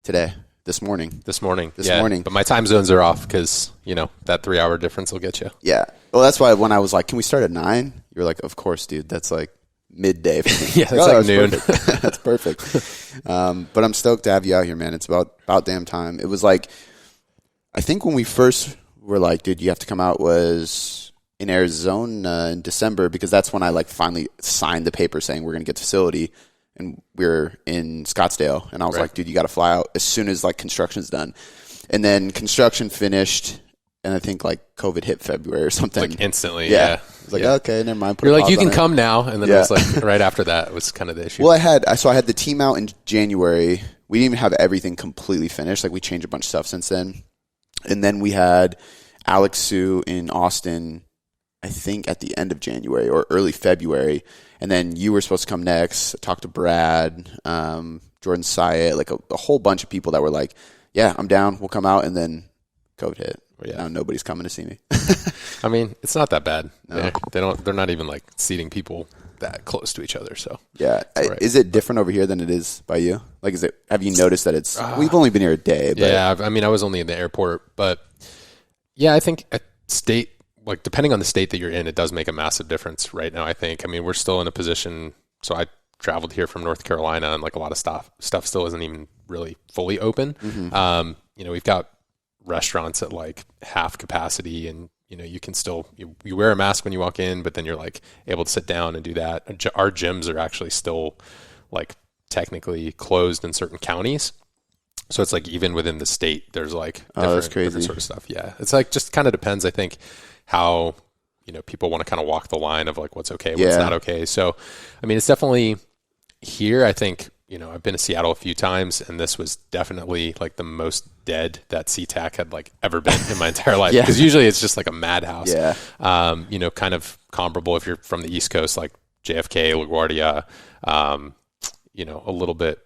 today. This morning. This morning. But my time zones are off because, that 3-hour difference will get you. Yeah. Well, that's why when I was like, can we start at 9? You were like, of course, dude. That's like midday for me. Yeah, that's noon. Perfect. That's perfect. But I'm stoked to have you out here, man. It's about damn time. It was like, I think when we first were like, dude, you have to come out was in Arizona in December, because that's when I like finally signed the paper saying we're going to get the facility. And we were in Scottsdale, and I was like, dude, you got to fly out as soon as like construction's done. And then construction finished, and I think like COVID hit February or something. Like instantly, yeah. I was like, okay, never mind. You're like, you can come now. And then it was like right after that was kind of the issue. Well, I had the team out in January. We didn't even have everything completely finished. Like we changed a bunch of stuff since then. And then we had Alex Sue in Austin, I think at the end of January or early February. And then you were supposed to come next, talk to Brad, Jordan Syatt, like a whole bunch of people that were like, yeah, I'm down. We'll come out. And then COVID hit. Yeah. Now nobody's coming to see me. I mean, it's not that bad. No. They're not even like seating people that close to each other. So yeah. Right. Is it different over here than it is by you? Like, have you noticed that it's, we've only been here a day. But. Yeah. I mean, I was only in the airport, but yeah, I think at state, like depending on the state that you're in, it does make a massive difference right now. I think, we're still in a position. So I traveled here from North Carolina, and like a lot of stuff still isn't even really fully open. Mm-hmm. We've got restaurants at like half capacity, and you can still you wear a mask when you walk in, but then you're like able to sit down and do that. Our gyms are actually still like technically closed in certain counties. So it's like even within the state, there's like different sort of stuff. Yeah. It's like just kind of depends, I think, how, people want to kind of walk the line of like what's okay, what's not okay. So, it's definitely here. I think, I've been to Seattle a few times, and this was definitely like the most dead that SeaTac had like ever been in my entire life. Because usually it's just like a madhouse. Yeah. Kind of comparable if you're from the East Coast, like JFK, LaGuardia, a little bit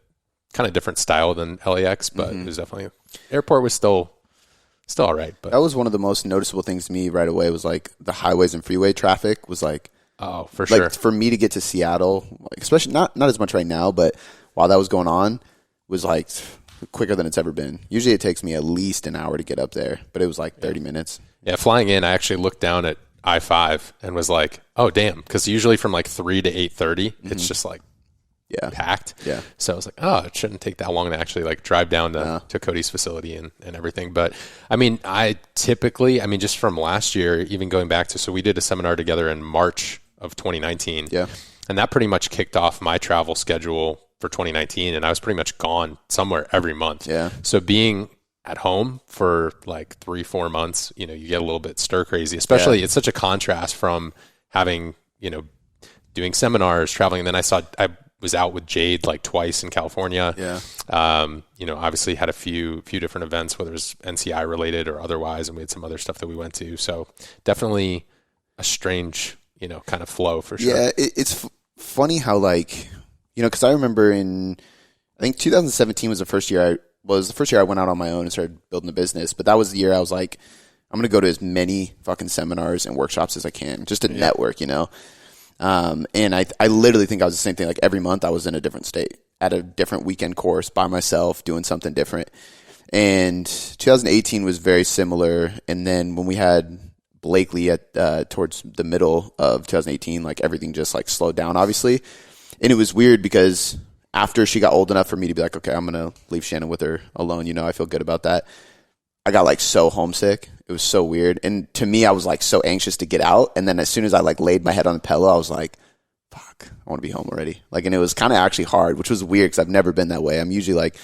kind of different style than LAX, but it was definitely, airport was still all right. But that was one of the most noticeable things to me right away was like the highways and freeway traffic was like, oh, for sure. For me to get to Seattle, like, especially not as much right now, but while that was going on, was like quicker than it's ever been. Usually it takes me at least an hour to get up there, but it was like 30 minutes. Yeah, flying in, I actually looked down at I-5 and was like, oh, damn. Because usually from like 3 to 8:30, it's just like packed. Yeah. So I was like, oh, it shouldn't take that long to actually like drive down to Cody's facility and everything. But I typically, just from last year, even going back to, so we did a seminar together in March of 2019. Yeah. And that pretty much kicked off my travel schedule for 2019. And I was pretty much gone somewhere every month. Yeah. So being at home for like 3-4 months, you get a little bit stir crazy, especially it's such a contrast from having, doing seminars, traveling. And then I was out with Jade like twice in California. Yeah. Obviously had a few different events, whether it was NCI related or otherwise. And we had some other stuff that we went to. So definitely a strange, kind of flow for sure. Yeah. It's funny how like, cause I remember I think 2017 was the first year I went out on my own and started building the business. But that was the year I was like, I'm going to go to as many fucking seminars and workshops as I can just to network, and I literally think I was the same thing. Like every month I was in a different state at a different weekend course by myself doing something different. And 2018 was very similar. And then when we had Blakely at towards the middle of 2018, like everything just like slowed down, obviously. And it was weird because after she got old enough for me to be like, okay, I'm going to leave Shannon with her alone. I feel good about that. I got like so homesick. It was so weird. And to me, I was like so anxious to get out. And then as soon as I like laid my head on the pillow, I was like, fuck, I want to be home already. Like, and it was kind of actually hard, which was weird because I've never been that way. I'm usually like,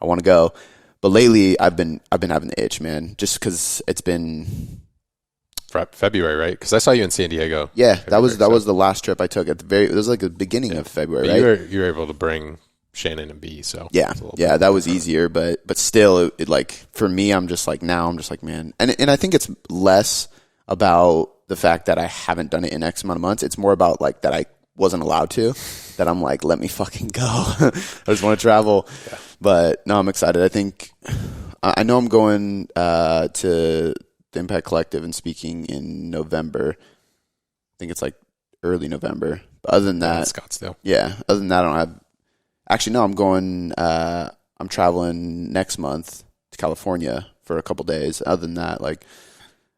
I want to go. But lately I've been having the itch, man, just because it's been February, right? Because I saw you in San Diego. Yeah, that was the last trip I took it was like the beginning of February, right? You were able to bring Shannon and B, so yeah, that was easier, but still, it like for me, I'm just like, man, and I think it's less about the fact that I haven't done it in X amount of months. It's more about like that I wasn't allowed to, that I'm like, let me fucking go. I just want to travel, but no, I'm excited. I know I'm going to the Impact Collective and speaking in November. I think it's like early November. But other than that, Scottsdale. Yeah, other than that, I don't have. Actually, no, I'm going I'm traveling next month to California for a couple days. Other than that, like,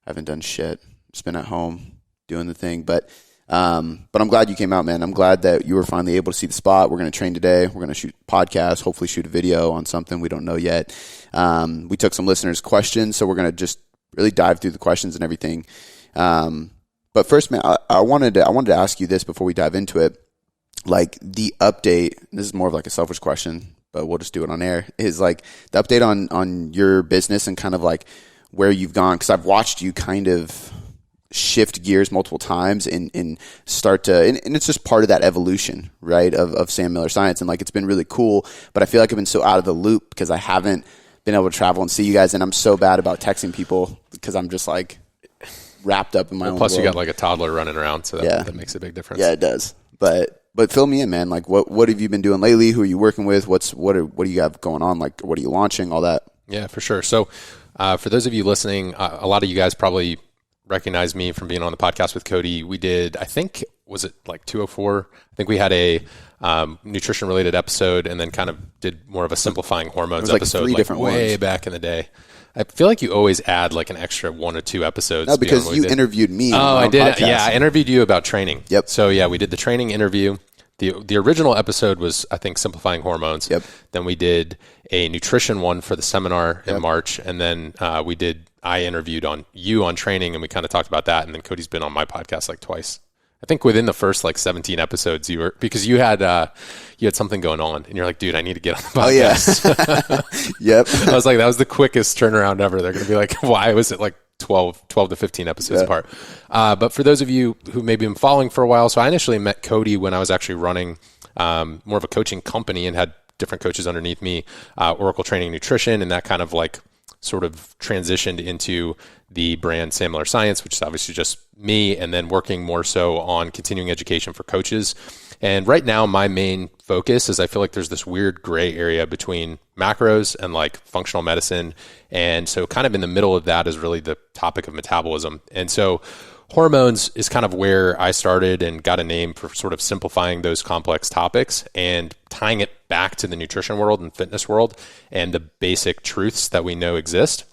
I haven't done shit. Just been at home doing the thing. But I'm glad you came out, man. I'm glad that you were finally able to see the spot. We're going to train today. We're going to shoot a podcast, hopefully shoot a video on something. We don't know yet. We took some listeners' questions, so we're going to just really dive through the questions and everything. But first, man, I wanted to ask you this before we dive into it. Like, the update, this is more of like a selfish question, but we'll just do it on air, is like the update on your business and kind of like where you've gone. Because I've watched you kind of shift gears multiple times and start to, and it's just part of that evolution, right, of Sam Miller Science. And like, it's been really cool, but I feel like I've been so out of the loop because I haven't been able to travel and see you guys. And I'm so bad about texting people because I'm just like wrapped up in my own plus world. You got like a toddler running around, so that makes a big difference. Yeah, it does. But fill me in, man. Like, what have you been doing lately? Who are you working with? What do you have going on? Like, what are you launching? All that. Yeah, for sure. So, for those of you listening, a lot of you guys probably recognize me from being on the podcast with Cody. We did, I think, was it like 204? I think we had a nutrition related episode, and then kind of did more of a simplifying hormones episode, like 3 different way ones. back in the day. I feel like you always add like an extra 1 or 2 episodes. No, because you interviewed me. Oh, I did. Podcast. Yeah, I interviewed you about training. Yep. So yeah, we did the training interview. The original episode was, I think, simplifying hormones. Yep. Then we did a nutrition one for the seminar in March, and then I interviewed on training, and we kind of talked about that. And then Cody's been on my podcast like twice. I think within the first like 17 episodes, because you had something going on, and you're like, dude, I need to get on the podcast. Oh yeah. Yep. I was like, that was the quickest turnaround ever. They're going to be like, why was it like 12 to 15 episodes apart? But for those of you who maybe been following for a while, so I initially met Cody when I was actually running more of a coaching company and had different coaches underneath me, Oracle Training Nutrition, and that kind of like sort of transitioned into the brand Sam Miller Science, which is obviously just me, and then working more so on continuing education for coaches. And right now, my main focus is I feel like there's this weird gray area between macros and like functional medicine. And so kind of in the middle of that is really the topic of metabolism. And so hormones is kind of where I started and got a name for sort of simplifying those complex topics and tying it back to the nutrition world and fitness world and the basic truths that we know exist.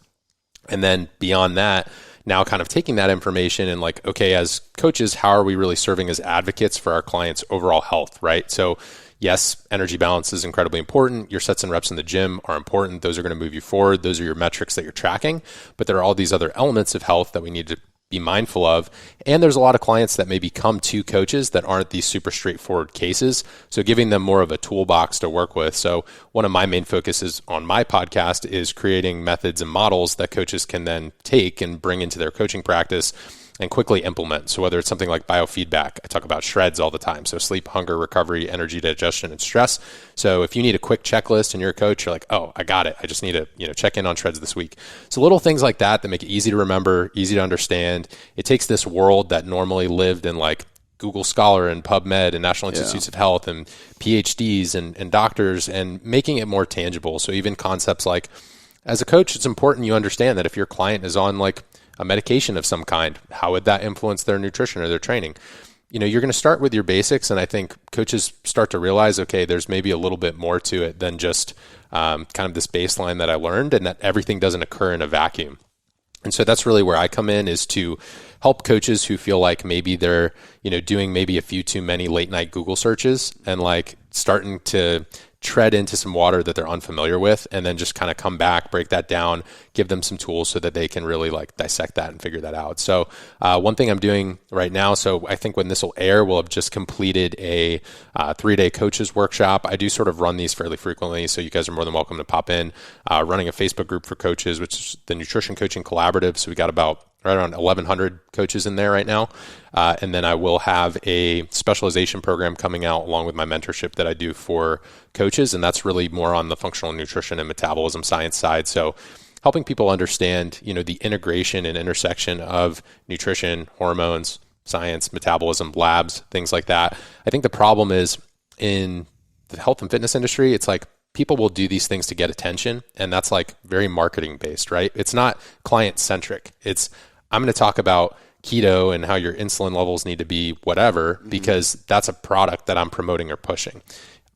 And then beyond that, now kind of taking that information and like, okay, as coaches, how are we really serving as advocates for our clients' overall health, right? So yes, energy balance is incredibly important. Your sets and reps in the gym are important. Those are going to move you forward. Those are your metrics that you're tracking. But there are all these other elements of health that we need to be mindful of. And there's a lot of clients that maybe come to coaches that aren't these super straightforward cases. So giving them more of a toolbox to work with. So one of my main focuses on my podcast is creating methods and models that coaches can then take and bring into their coaching practice and quickly implement. So whether it's something like biofeedback, I talk about shreds all the time. So sleep, hunger, recovery, energy, digestion, and stress. So if you need a quick checklist and you're a coach, you're like, oh, I got it. I just need to, check in on shreds this week. So little things like that make it easy to remember, easy to understand. It takes this world that normally lived in like Google Scholar and PubMed and National Institutes of Health and PhDs and doctors and making it more tangible. So even concepts like, as a coach, it's important you understand that if your client is on like a medication of some kind, how would that influence their nutrition or their training? You're going to start with your basics. And I think coaches start to realize, okay, there's maybe a little bit more to it than just kind of this baseline that I learned, and that everything doesn't occur in a vacuum. And so that's really where I come in, is to help coaches who feel like maybe they're, doing maybe a few too many late night Google searches and like starting to tread into some water that they're unfamiliar with, and then just kind of come back, break that down, give them some tools so that they can really like dissect that and figure that out. So one thing I'm doing right now, so I think when this will air, we'll have just completed a 3-day coaches workshop. I do sort of run these fairly frequently, so you guys are more than welcome to pop in. Running a Facebook group for coaches, which is the Nutrition Coaching Collaborative. So we got about right around 1,100 coaches in there right now. And then I will have a specialization program coming out along with my mentorship that I do for coaches. And that's really more on the functional nutrition and metabolism science side. So helping people understand, the integration and intersection of nutrition, hormones, science, metabolism, labs, things like that. I think the problem is in the health and fitness industry, it's like people will do these things to get attention. And that's like very marketing based, right? It's not client centric. It's, I'm going to talk about keto and how your insulin levels need to be whatever, because that's a product that I'm promoting or pushing.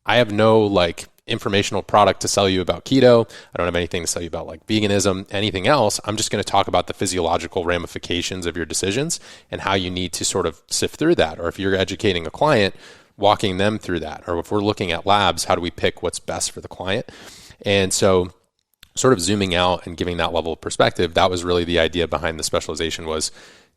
I have no like informational product to sell you about keto. I don't have anything to sell you about like veganism, anything else. I'm just going to talk about the physiological ramifications of your decisions and how you need to sort of sift through that. Or if you're educating a client, walking them through that. Or if we're looking at labs, how do we pick what's best for the client? And so sort of zooming out and giving that level of perspective, that was really the idea behind the specialization, was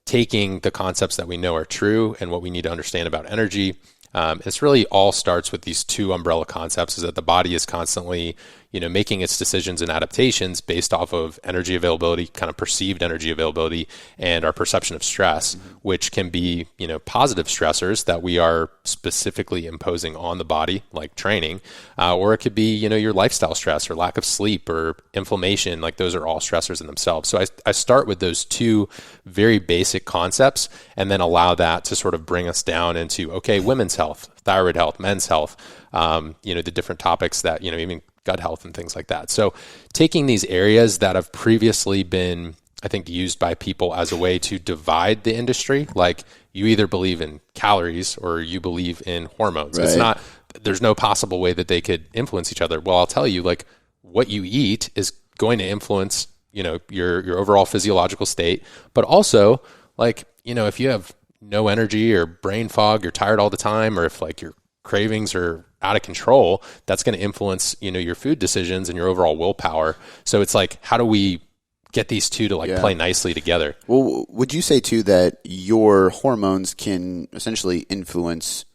taking the concepts that we know are true and what we need to understand about energy. It's really all starts with these two umbrella concepts, is that the body is constantly, making its decisions and adaptations based off of energy availability, kind of perceived energy availability, and our perception of stress, which can be, positive stressors that we are specifically imposing on the body, like training, or it could be, your lifestyle stress or lack of sleep or inflammation. Like those are all stressors in themselves. So I start with those two very basic concepts and then allow that to sort of bring us down into, okay, women's health, thyroid health, men's health, the different topics that, even gut health and things like that. So taking these areas that have previously been, I think, used by people as a way to divide the industry, like you either believe in calories or you believe in hormones. Right. It's not, there's no possible way that they could influence each other. Well, I'll tell you, like what you eat is going to influence, your overall physiological state, but also like, if you have no energy or brain fog, you're tired all the time, or if like your cravings are out of control, that's going to influence, your food decisions and your overall willpower. So it's like, how do we get these two to play nicely together? Well, would you say too that your hormones can essentially influence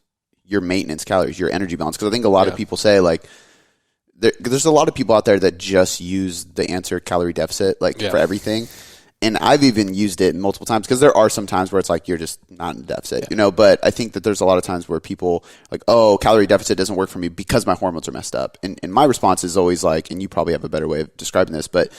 your maintenance calories, your energy balance? Because I think a lot of people say there's a lot of people out there that just use the answer calorie deficit for everything. And I've even used it multiple times, because there are some times where it's like you're just not in a deficit, but I think that there's a lot of times where people like, oh, calorie deficit doesn't work for me because my hormones are messed up. And my response is always like, and you probably have a better way of describing this, but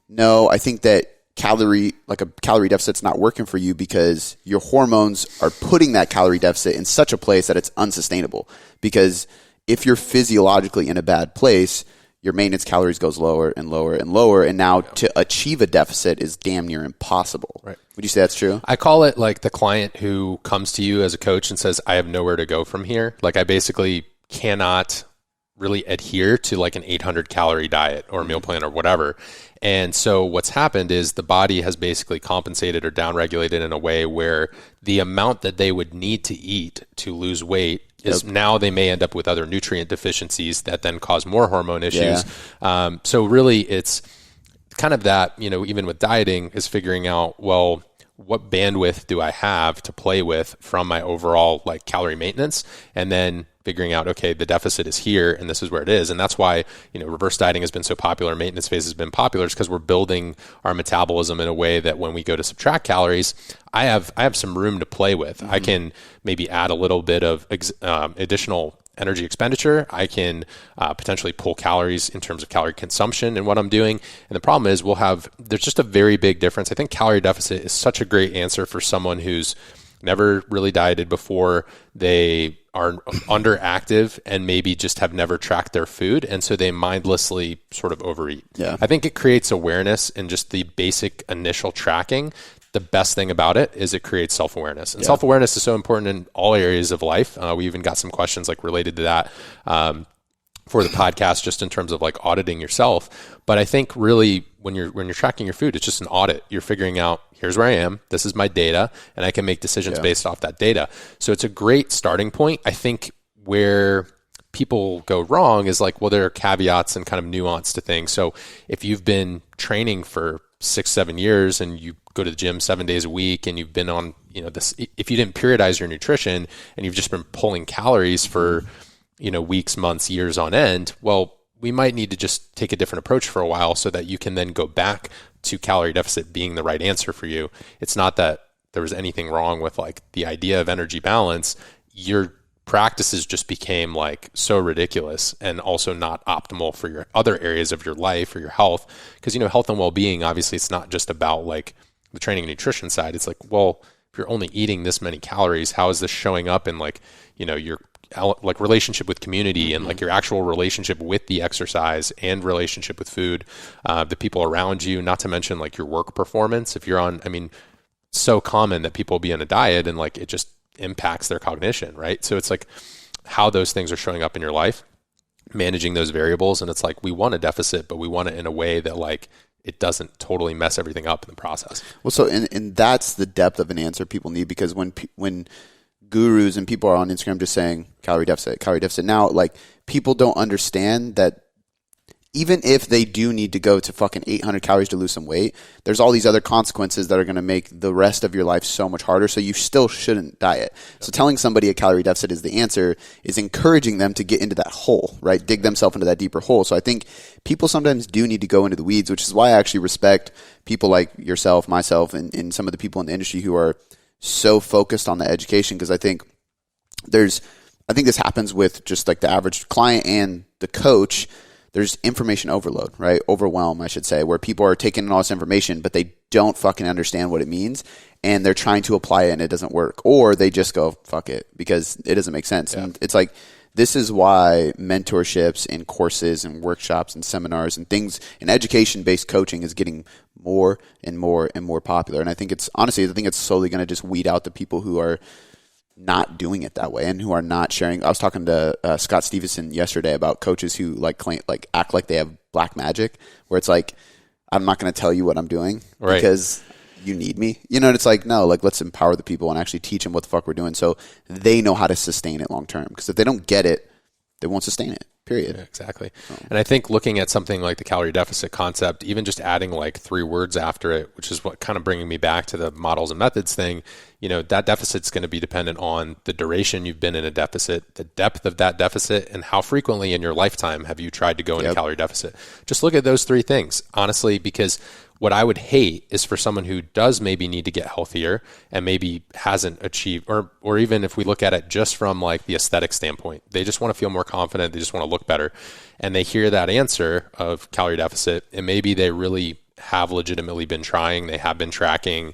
no, I think that a calorie deficit's not working for you because your hormones are putting that calorie deficit in such a place that it's unsustainable. Because if you're physiologically in a bad place, your maintenance calories goes lower and lower and lower. And now to achieve a deficit is damn near impossible. Right. Would you say that's true? I call it like the client who comes to you as a coach and says, I have nowhere to go from here. Like I basically cannot really adhere to like an 800 calorie diet or meal plan or whatever. And so what's happened is the body has basically compensated or downregulated in a way where the amount that they would need to eat to lose weight is now they may end up with other nutrient deficiencies that then cause more hormone issues. Yeah. So really it's kind of that, even with dieting, is figuring out, well, what bandwidth do I have to play with from my overall like calorie maintenance, and then figuring out, okay, the deficit is here and this is where it is. And that's why, reverse dieting has been so popular. Maintenance phase has been popular, is because we're building our metabolism in a way that when we go to subtract calories, I have some room to play with. Mm-hmm. I can maybe add a little bit of additional energy expenditure. I can potentially pull calories in terms of calorie consumption and what I'm doing. And the problem is there's just a very big difference. I think calorie deficit is such a great answer for someone who's never really dieted before. They are underactive and maybe just have never tracked their food. And so they mindlessly sort of overeat. Yeah. I think it creates awareness in just the basic initial tracking. The best thing about it is it creates self-awareness. And self-awareness is so important in all areas of life. We even got some questions like related to that for the podcast, just in terms of like auditing yourself. But I think really when you're tracking your food, it's just an audit. You're figuring out, here's where I am, this is my data, and I can make decisions based off that data. So it's a great starting point. I think where people go wrong is like, well, there are caveats and kind of nuance to things. So if you've been training for 6-7 years and you go to the gym 7 days a week and you've been on, this, if you didn't periodize your nutrition and you've just been pulling calories for, weeks, months, years on end, well, we might need to just take a different approach for a while so that you can then go back to calorie deficit being the right answer for you. It's not that there was anything wrong with like the idea of energy balance. Your practices just became like so ridiculous and also not optimal for your other areas of your life or your health. Because, health and well-being, obviously it's not just about like the training and nutrition side. It's like, well, if you're only eating this many calories, how is this showing up in like, your like relationship with community and like your actual relationship with the exercise and relationship with food, the people around you, not to mention like your work performance. If you're on, so common that people be on a diet and like it just impacts their cognition, right? So it's like how those things are showing up in your life. managing those variables. And it's like, we want a deficit, but we want it in a way that like it doesn't totally mess everything up in the process. Well, so and that's the depth of an answer people need, because when gurus and people are on Instagram just saying calorie deficit, now like people don't understand that even if they do need to go to fucking 800 calories to lose some weight, there's all these other consequences that are going to make the rest of your life so much harder. So you still shouldn't diet. Yep. So telling somebody a calorie deficit is the answer is encouraging them to get into that hole, right? Dig themselves into that deeper hole. So I think people sometimes do need to go into the weeds, which is why I actually respect people like yourself, myself, and some of the people in the industry who are so focused on the education, because I think this happens with just like the average client and the coach. There's information overload, right? Overwhelm, I should say, where people are taking in all this information, but they don't fucking understand what it means, and they're trying to apply it and it doesn't work, or they just go, fuck it, because it doesn't make sense. Yeah. And it's like, this is why mentorships and courses and workshops and seminars and things and education-based coaching is getting more and more and more popular. And I think it's slowly going to just weed out the people who are not doing it that way and who are not sharing. I was talking to Scott Stevenson yesterday about coaches who act like they have black magic, where it's like, I'm not going to tell you what I'm doing because you need me, and it's like, no, like, let's empower the people and actually teach them what the fuck we're doing so they know how to sustain it long term, because if they don't get it, they won't sustain it, period. Yeah, exactly. And I think looking at something like the calorie deficit concept, even just adding like 3 words after it, which is what kind of bringing me back to the models and methods thing, that deficit's going to be dependent on the duration you've been in a deficit, the depth of that deficit, and how frequently in your lifetime have you tried to go into calorie deficit. Just look at those 3 things, honestly, because what I would hate is for someone who does maybe need to get healthier and maybe hasn't achieved, or even if we look at it just from like the aesthetic standpoint, they just want to feel more confident, they just want to look better, and they hear that answer of calorie deficit, and maybe they really have legitimately been trying, they have been tracking,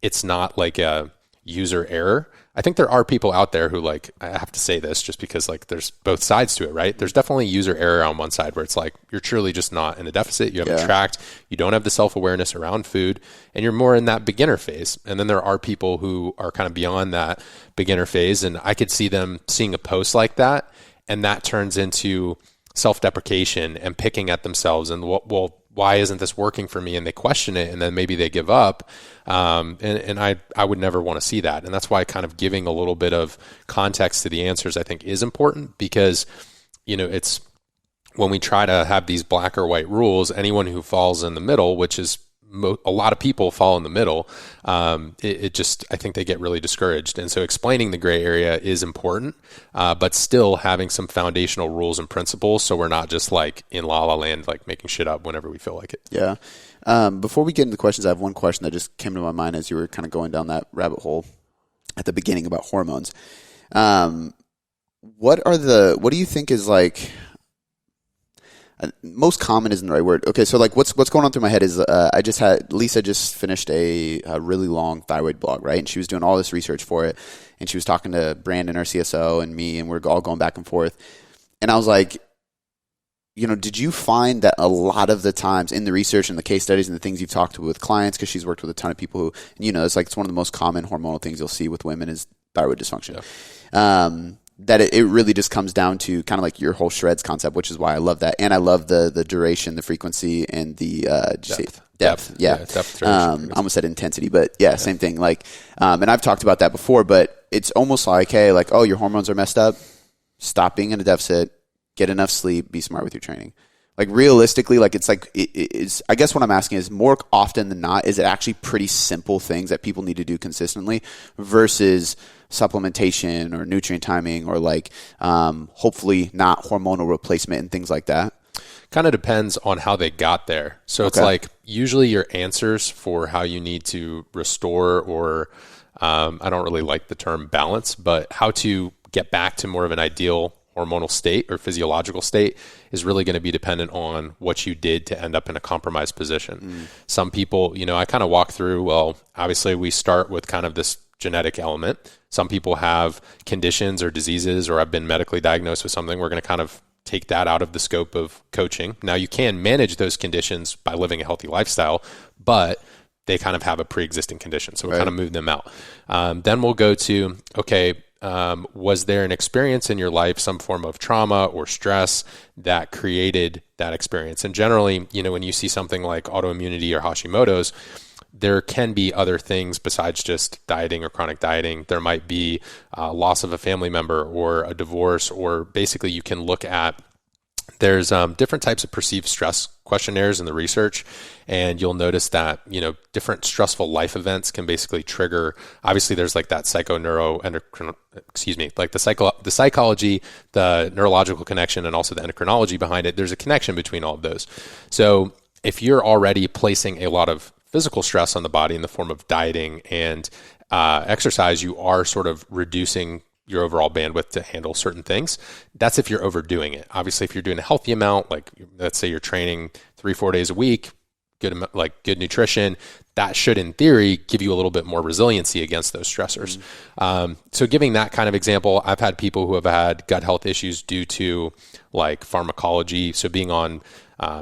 it's not like a user error. I think there are people out there who, like, I have to say this just because like there's both sides to it, right? There's definitely user error on one side where it's like you're truly just not in a deficit, you haven't tracked, you don't have the self-awareness around food, and you're more in that beginner phase. And then there are people who are kind of beyond that beginner phase, and I could see them seeing a post like that, and that turns into self-deprecation and picking at themselves and, well, why isn't this working for me? And they question it, and then maybe they give up. And I would never want to see that. And that's why kind of giving a little bit of context to the answers, I think, is important, because, it's when we try to have these black or white rules, anyone who falls in the middle, which is a lot of people fall in the middle, it just, I think they get really discouraged. And so explaining the gray area is important, but still having some foundational rules and principles, so we're not just like in la la land, like making shit up whenever we feel like it. Yeah. Before we get into the questions, I have one question that just came to my mind as you were kind of going down that rabbit hole at the beginning about hormones. What do you think is like, most common isn't the right word. Okay, so like what's going on through my head is Lisa just finished a really long thyroid blog, right? And she was doing all this research for it, and she was talking to Brandon, our CSO, and me, and we're all going back and forth. And I was like, did you find that a lot of the times in the research and the case studies and the things you've talked to with clients, because she's worked with a ton of people who, it's one of the most common hormonal things you'll see with women is thyroid dysfunction. Yeah. That it really just comes down to kind of like your whole shreds concept, which is why I love that. And I love the duration, the frequency, and the depth. Yeah. Depth, I almost said intensity, but same thing. Like, and I've talked about that before, but it's almost like, hey, like, oh, your hormones are messed up. Stop being in a deficit. Get enough sleep. Be smart with your training. Like, realistically, like, it's like, I guess what I'm asking is, more often than not, is it actually pretty simple things that people need to do consistently versus supplementation or nutrient timing or like hopefully not hormonal replacement and things like that? Kind of depends on how they got there. So It's like usually your answers for how you need to restore, or I don't really like the term balance, but how to get back to more of an ideal hormonal state or physiological state is really going to be dependent on what you did to end up in a compromised position. Some people, I kind of walk through, well, obviously we start with kind of this genetic element. Some people have conditions or diseases, or have been medically diagnosed with something. We're going to kind of take that out of the scope of coaching. Now, you can manage those conditions by living a healthy lifestyle, but they kind of have a pre-existing condition. So we'll kind of move them out. Then we'll go to, okay, was there an experience in your life, some form of trauma or stress that created that experience? And generally, when you see something like autoimmunity or Hashimoto's, there can be other things besides just dieting or chronic dieting. There might be loss of a family member or a divorce, or basically you can look at, there's different types of perceived stress questionnaires in the research, and you'll notice that, different stressful life events can basically trigger, obviously there's like that the psychology, the neurological connection, and also the endocrinology behind it. There's a connection between all of those. So if you're already placing a lot of physical stress on the body in the form of dieting and exercise, you are sort of reducing your overall bandwidth to handle certain things. That's if you're overdoing it. Obviously, if you're doing a healthy amount, like let's say you're training 3-4 days a week, good nutrition, that should in theory give you a little bit more resiliency against those stressors. So giving that kind of example, I've had people who have had gut health issues due to like pharmacology. So being on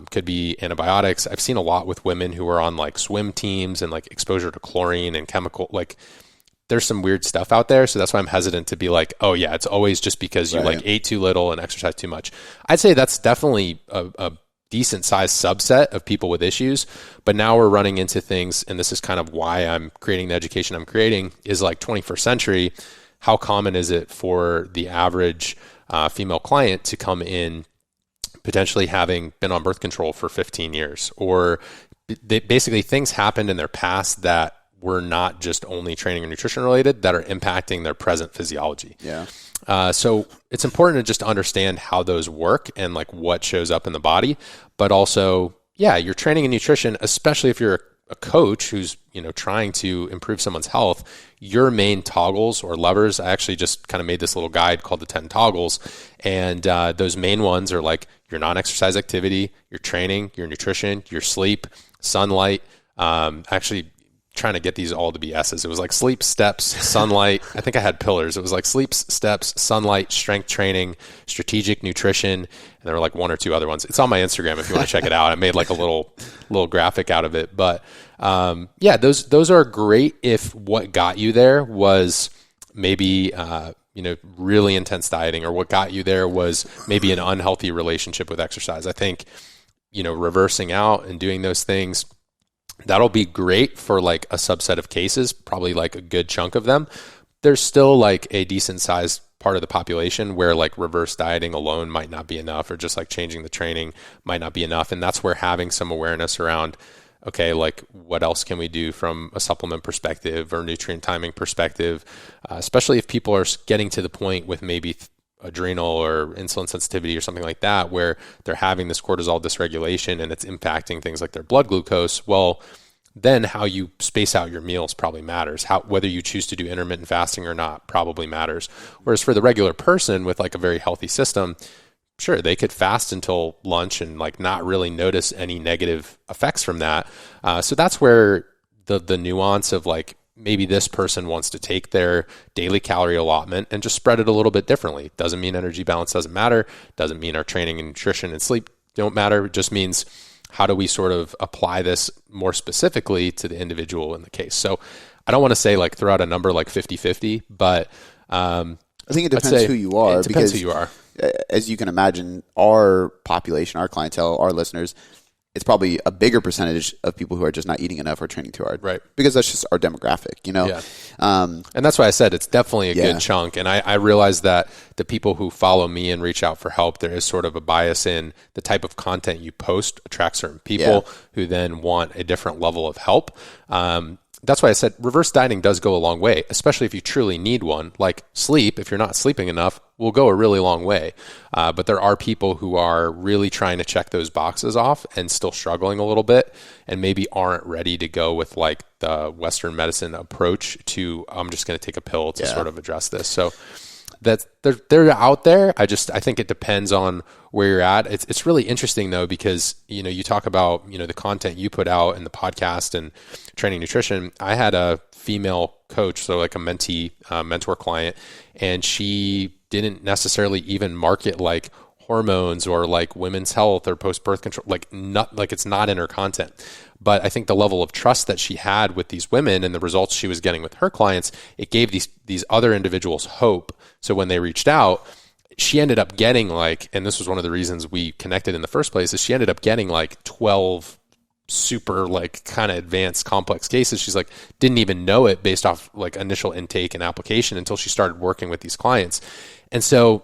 could be antibiotics. I've seen a lot with women who are on like swim teams and like exposure to chlorine and chemical, like there's some weird stuff out there. So that's why I'm hesitant to be like, oh yeah, it's always just because you like ate too little and exercised too much. I'd say that's definitely a decent sized subset of people with issues. But now we're running into things, and this is kind of why I'm creating the education I'm creating, is like 21st century. How common is it for the average female client to come in potentially having been on birth control for 15 years, or basically things happened in their past that were not just only training or nutrition related, that are impacting their present physiology. Yeah. So it's important to just understand how those work and like what shows up in the body, but also, your training and nutrition, especially if you're a coach who's, trying to improve someone's health, your main toggles or levers, I actually just kind of made this little guide called the 10 toggles. And those main ones are like your non-exercise activity, your training, your nutrition, your sleep, sunlight, actually trying to get these all to be S's. It was like sleep, steps, sunlight. I think I had pillars. It was like sleep, steps, sunlight, strength training, strategic nutrition. And there were like one or two other ones. It's on my Instagram if you want to check it out. I made like a little graphic out of it. But those are great if what got you there was maybe, really intense dieting, or what got you there was maybe an unhealthy relationship with exercise. I think, reversing out and doing those things, that'll be great for like a subset of cases, probably like a good chunk of them. There's still like a decent sized part of the population where like reverse dieting alone might not be enough, or just like changing the training might not be enough. And that's where having some awareness around, okay, like what else can we do from a supplement perspective or nutrient timing perspective, especially if people are getting to the point with maybe adrenal or insulin sensitivity or something like that, where they're having this cortisol dysregulation and it's impacting things like their blood glucose. Well, then how you space out your meals probably matters. Whether you choose to do intermittent fasting or not probably matters. Whereas for the regular person with like a very healthy system, sure, they could fast until lunch and like not really notice any negative effects from that. So that's where the nuance of like, maybe this person wants to take their daily calorie allotment and just spread it a little bit differently. Doesn't mean energy balance doesn't matter. Doesn't mean our training and nutrition and sleep don't matter. It just means, how do we sort of apply this more specifically to the individual in the case? So I don't want to say like throw out a number like 50-50, but I think it depends who you are. It depends who you are. As you can imagine, our population, our clientele, our listeners, it's probably a bigger percentage of people who are just not eating enough or training too hard. Right. Because that's just our demographic, Yeah. And that's why I said it's definitely a good chunk. And I realize that the people who follow me and reach out for help, there is sort of a bias in the type of content you post attracts certain people who then want a different level of help. That's why I said reverse dieting does go a long way, especially if you truly need one. Like sleep, if you're not sleeping enough, will go a really long way. But there are people who are really trying to check those boxes off and still struggling a little bit, and maybe aren't ready to go with like the Western medicine approach to, I'm just going to take a pill to sort of address this. So that they're out there. I think it depends on where you're at. It's really interesting though, because, you talk about, the content you put out in the podcast and training nutrition. I had a female coach, so like a mentee, mentor client, and she didn't necessarily even market like hormones or like women's health or post-birth control, like it's not in her content. But I think the level of trust that she had with these women and the results she was getting with her clients, it gave these other individuals hope. So when they reached out, she ended up getting like, and this was one of the reasons we connected in the first place, is she ended up getting like 12 super like kind of advanced complex cases. She's like, didn't even know it based off like initial intake and application until she started working with these clients. And so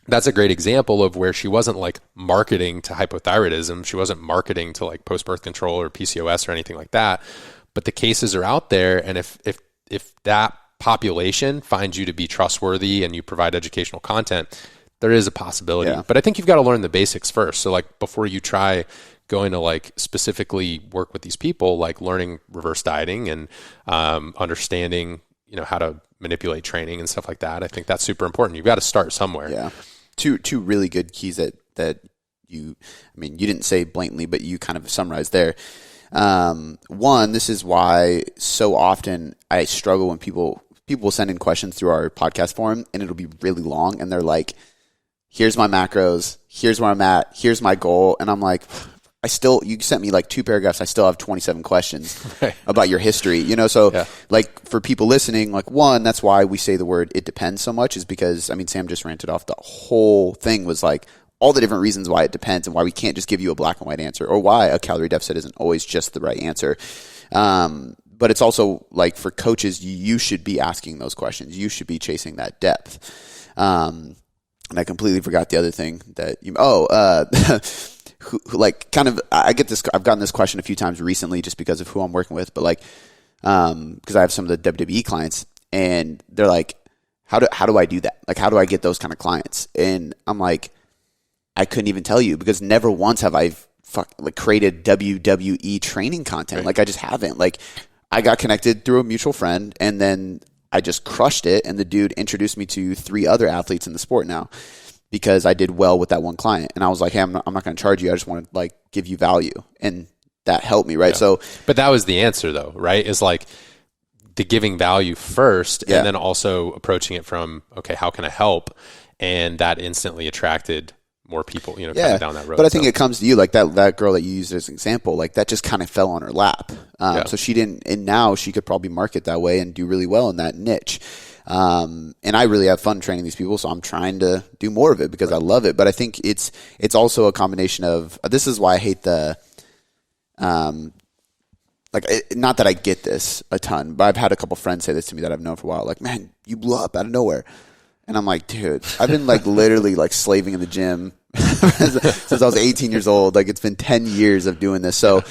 that's a great example of where she wasn't like marketing to hypothyroidism. She wasn't marketing to like post-birth control or PCOS or anything like that. But the cases are out there. And if that population finds you to be trustworthy and you provide educational content, there is a possibility. Yeah. But I think you've got to learn the basics first. So like before you try going to like specifically work with these people, like learning reverse dieting and understanding, how to manipulate training and stuff like that. I think that's super important. You've got to start somewhere. Yeah. Two really good keys that you didn't say blatantly, but you kind of summarized there. One, this is why so often I struggle when people will send in questions through our podcast forum and it'll be really long and they're like, here's my macros, here's where I'm at, here's my goal. And I'm like, you sent me like 2 paragraphs. I still have 27 questions about your history, So like for people listening, like one, that's why we say the word, it depends so much is because, Sam just ranted off the whole thing was like all the different reasons why it depends and why we can't just give you a black and white answer or why a calorie deficit isn't always just the right answer. But it's also like for coaches, you should be asking those questions. You should be chasing that depth. And I completely forgot the other thing that I've gotten this question a few times recently just because of who I'm working with, but like, because I have some of the WWE clients and they're like, how do I do that? Like, how do I get those kind of clients? And I'm like, I couldn't even tell you because never once have I created WWE training content. Right. Like I just haven't. Like I got connected through a mutual friend and then I just crushed it. And the dude introduced me to 3 other athletes in the sport now because I did well with that one client. And I was like, hey, I'm not going to charge you. I just want to like give you value. And that helped me. Right. Yeah. So, but that was the answer though, right? Is like the giving value first and then also approaching it from, okay, how can I help? And that instantly attracted more people, kind of down that road. But I think it comes to you, like that girl that you used as an example, like that just kind of fell on her lap. So she didn't, and now she could probably market that way and do really well in that niche. And I really have fun training these people, so I'm trying to do more of it because I love it. But I think it's also a combination of, this is why I hate the, not that I get this a ton, but I've had a couple friends say this to me that I've known for a while, like, man, you blew up out of nowhere. And I'm like, dude, I've been like literally like slaving in the gym since I was 18 years old. Like it's been 10 years of doing this. So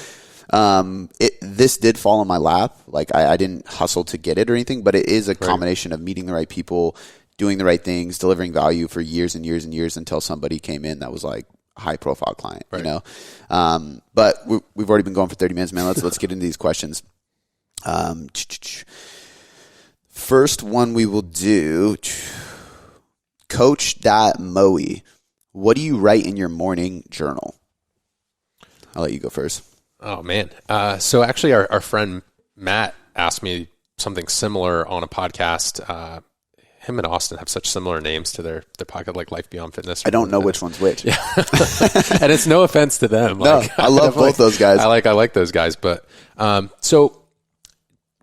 this did fall on my lap. Like I didn't hustle to get it or anything, but it is a combination of meeting the right people, doing the right things, delivering value for years and years and years until somebody came in that was like a high profile client, But we've already been going for 30 minutes, man. Let's get into these questions. First one we will do. Coach.moe, what do you write in your morning journal? I'll let you go first. Oh, man. So actually our friend Matt asked me something similar on a podcast. Him and Austin have such similar names to their podcast, like Life Beyond Fitness. I don't know which one's which. Yeah. And it's no offense to them. No, I love both those guys. I like those guys. But so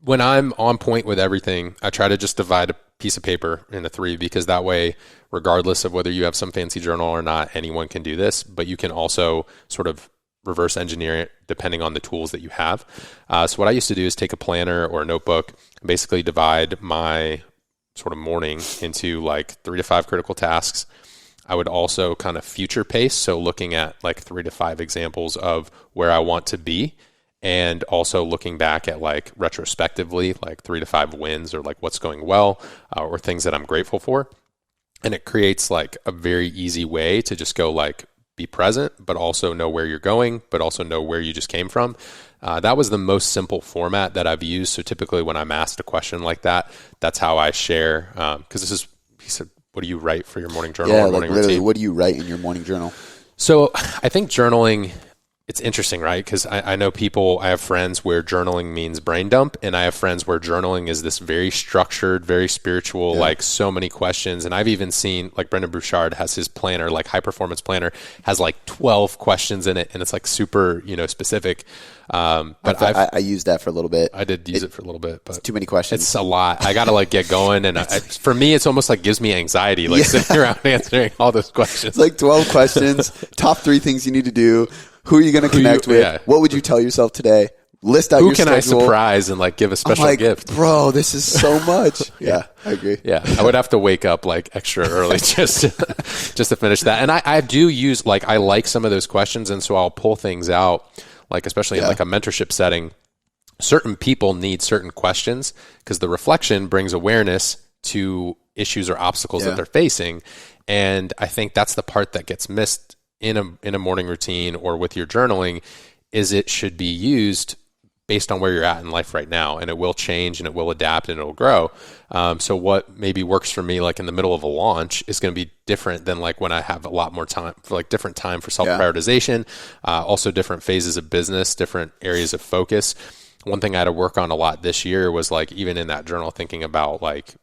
when I'm on point with everything, I try to just divide a piece of paper into 3 because that way, regardless of whether you have some fancy journal or not, anyone can do this, but you can also sort of reverse engineer it depending on the tools that you have. So what I used to do is take a planner or a notebook and basically divide my sort of morning into like 3 to 5 critical tasks. I would also kind of future pace. So looking at like 3 to 5 examples of where I want to be. And also looking back at like retrospectively, like 3 to 5 wins or like what's going well or things that I'm grateful for. And it creates like a very easy way to just go like be present, but also know where you're going, but also know where you just came from. That was the most simple format that I've used. So typically when I'm asked a question like that, that's how I share. Because he said, what do you write for your morning journal or morning routine? What do you write in your morning journal? So I think journaling it's interesting, right? Because I know I have friends where journaling means brain dump, and I have friends where journaling is this very structured, very spiritual, like so many questions. And I've even seen, like Brendan Bouchard has his planner, like high performance planner, has like 12 questions in it, and it's like super, specific. But I used that for a little bit. I did use it for a little bit, but it's too many questions. It's a lot. I got to like get going. And for me, it's almost like gives me anxiety, like sitting around answering all those questions. It's like 12 questions, top 3 things you need to do. Who are you going to connect with? Yeah. What would you tell yourself today? List out your schedule. Who can I surprise and like give a special gift? Bro, this is so much. Yeah, I agree. Yeah, I would have to wake up like extra early just to finish that. And I do use I like some of those questions, and so I'll pull things out, like especially in like a mentorship setting. Certain people need certain questions because the reflection brings awareness to issues or obstacles that they're facing, and I think that's the part that gets missed in a morning routine or with your journaling. Is it should be used based on where you're at in life right now, and it will change and it will adapt and it'll grow. So what maybe works for me, like in the middle of a launch, is going to be different than like when I have a lot more time for like different time for self-prioritization, also different phases of business, different areas of focus. One thing I had to work on a lot this year was like, even in that journal, thinking about like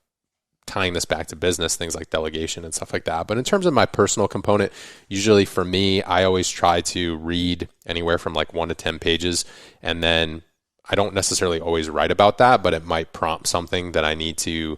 tying this back to business, things like delegation and stuff like that. But in terms of my personal component, usually for me, I always try to read anywhere from like 1 to 10 pages. And then I don't necessarily always write about that, but it might prompt something that I need to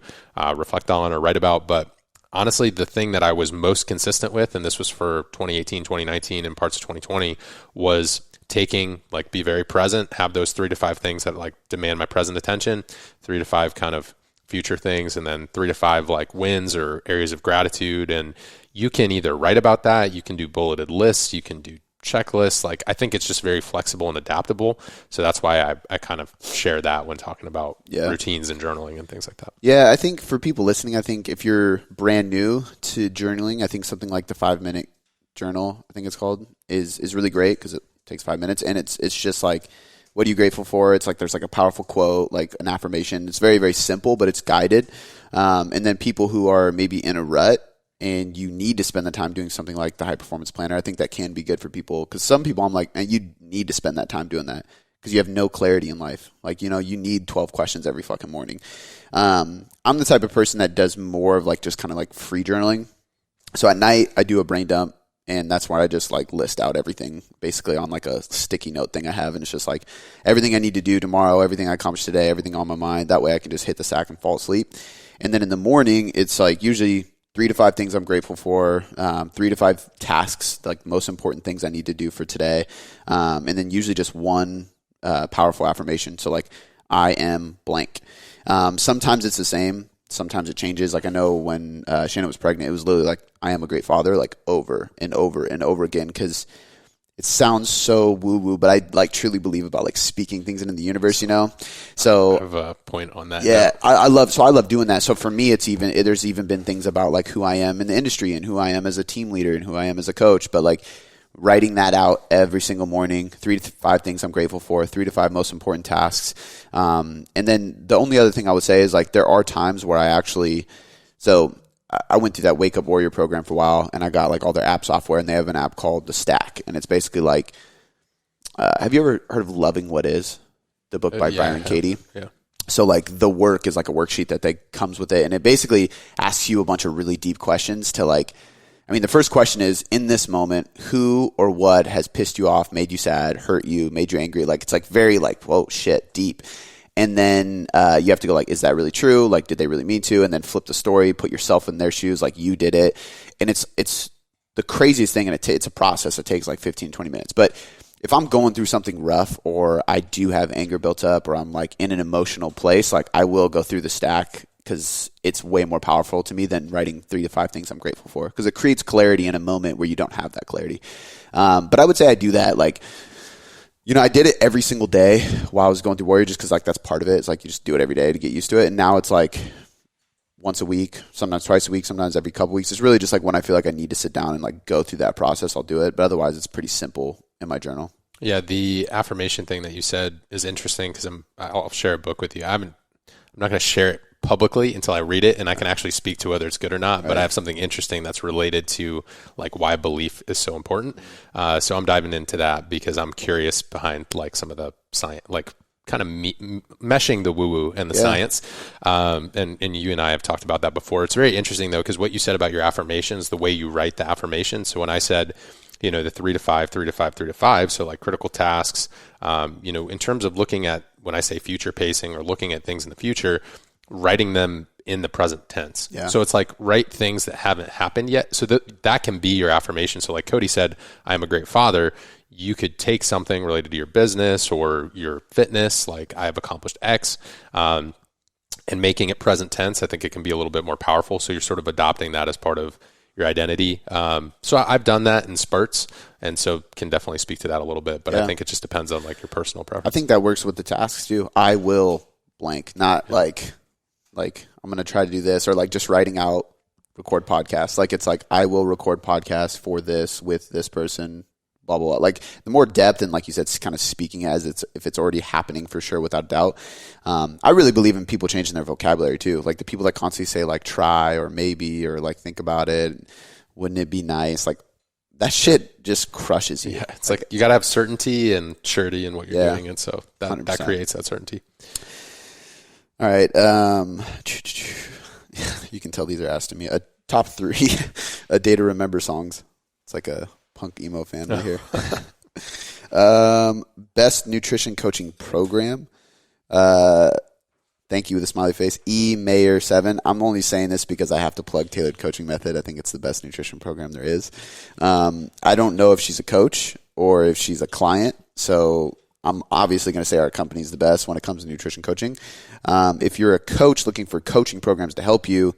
reflect on or write about. But honestly, the thing that I was most consistent with, and this was for 2018, 2019, and parts of 2020, was taking, like, be very present, have those 3 to 5 things that like demand my present attention, 3 to 5 kind of future things, and then 3 to 5 like wins or areas of gratitude. And you can either write about that, you can do bulleted lists, you can do checklists. Like, I think it's just very flexible and adaptable. So that's why I kind of share that when talking about routines and journaling and things like that. Yeah, I think for people listening, I think if you're brand new to journaling, I think something like the 5-minute journal, I think it's called, is really great because it takes 5 minutes, and it's just like, what are you grateful for? It's like there's like a powerful quote, like an affirmation. It's very, very simple, but it's guided. And then people who are maybe in a rut and you need to spend the time doing something like the high performance planner, I think that can be good for people, because some people I'm like, man, you need to spend that time doing that because you have no clarity in life. Like, you need 12 questions every fucking morning. I'm the type of person that does more of like just kind of like free journaling. So at night I do a brain dump. And that's why I just like list out everything basically on like a sticky note thing I have. And it's just like everything I need to do tomorrow, everything I accomplished today, everything on my mind. That way I can just hit the sack and fall asleep. And then in the morning, it's like usually 3 to 5 things I'm grateful for, 3 to 5 tasks, like most important things I need to do for today. And then usually just one powerful affirmation. So like, I am blank. Sometimes it's the same. Sometimes it changes. Like I know when Shannon was pregnant, it was literally like, I am a great father, like over and over and over again, because it sounds so woo-woo, but I like truly believe about like speaking things into the universe, So I have a point on that. Yeah, I love doing that. So for me, there's even been things about like who I am in the industry and who I am as a team leader and who I am as a coach, but like writing that out every single morning, 3 to 5 things I'm grateful for, 3 to 5 most important tasks. And then the only other thing I would say is like there are times where I went through that Wake Up Warrior program for a while, and I got like all their app software, and they have an app called The Stack, and it's basically like, have you ever heard of Loving What Is, the book by Byron Katie? Yeah. So like the work is like a worksheet that comes with it, and it basically asks you a bunch of really deep questions to like, the first question is, in this moment, who or what has pissed you off, made you sad, hurt you, made you angry? Like, it's like very like, whoa, shit, deep. And then you have to go like, is that really true? Like, did they really mean to? And then flip the story, put yourself in their shoes, like you did it. And it's the craziest thing, and it's a process. It takes like 15, 20 minutes. But if I'm going through something rough, or I do have anger built up, or I'm like in an emotional place, like I will go through the stack, because it's way more powerful to me than writing 3 to 5 things I'm grateful for, because it creates clarity in a moment where you don't have that clarity. But I would say I do that like, I did it every single day while I was going through Warrior, just because like that's part of it. It's like you just do it every day to get used to it. And now it's like once a week, sometimes twice a week, sometimes every couple weeks. It's really just like when I feel like I need to sit down and like go through that process, I'll do it. But otherwise, it's pretty simple in my journal. Yeah, the affirmation thing that you said is interesting, because I'll share a book with you. I'm not going to share it publicly until I read it and I can actually speak to whether it's good or not. But I have something interesting that's related to like why belief is so important. So I'm diving into that because I'm curious behind like some of the science, like kind of meshing the woo-woo and the science. And you and I have talked about that before. It's very interesting though, because what you said about your affirmations, the way you write the affirmations. So when I said, you know, the 3 to 5, 3 to 5, 3 to 5. So like critical tasks, you know, in terms of looking at, when I say future pacing or looking at things in the future, writing them in the present tense. Yeah. So it's like write things that haven't happened yet. So that can be your affirmation. So like Cody said, I am a great father. You could take something related to your business or your fitness, like I have accomplished X, and making it present tense. I think it can be a little bit more powerful. So you're sort of adopting that as part of your identity. So I've done that in spurts, and so can definitely speak to that a little bit, but I think it just depends on like your personal preference. I think that works with the tasks too. I will blank, not like I'm going to try to do this, or like just writing out record podcasts. Like it's like, I will record podcasts for this with this person, blah, blah, blah. Like the more depth and like you said, it's kind of speaking as if it's already happening for sure, without doubt. I really believe in people changing their vocabulary too. Like the people that constantly say like try or maybe, or like think about it, wouldn't it be nice? Like that shit just crushes you. Yeah, it's like you got to have certainty and surety in what you're doing. And so that creates that certainty. All right. You can tell these are asked to me. A top 3 a day to remember songs. It's like a punk emo fan right here. Best nutrition coaching program. Thank you with a smiley face. Mayor 7. I'm only saying this because I have to plug Tailored Coaching Method. I think it's the best nutrition program there is. I don't know if she's a coach or if she's a client, so I'm obviously going to say our company's the best when it comes to nutrition coaching. If you're a coach looking for coaching programs to help you,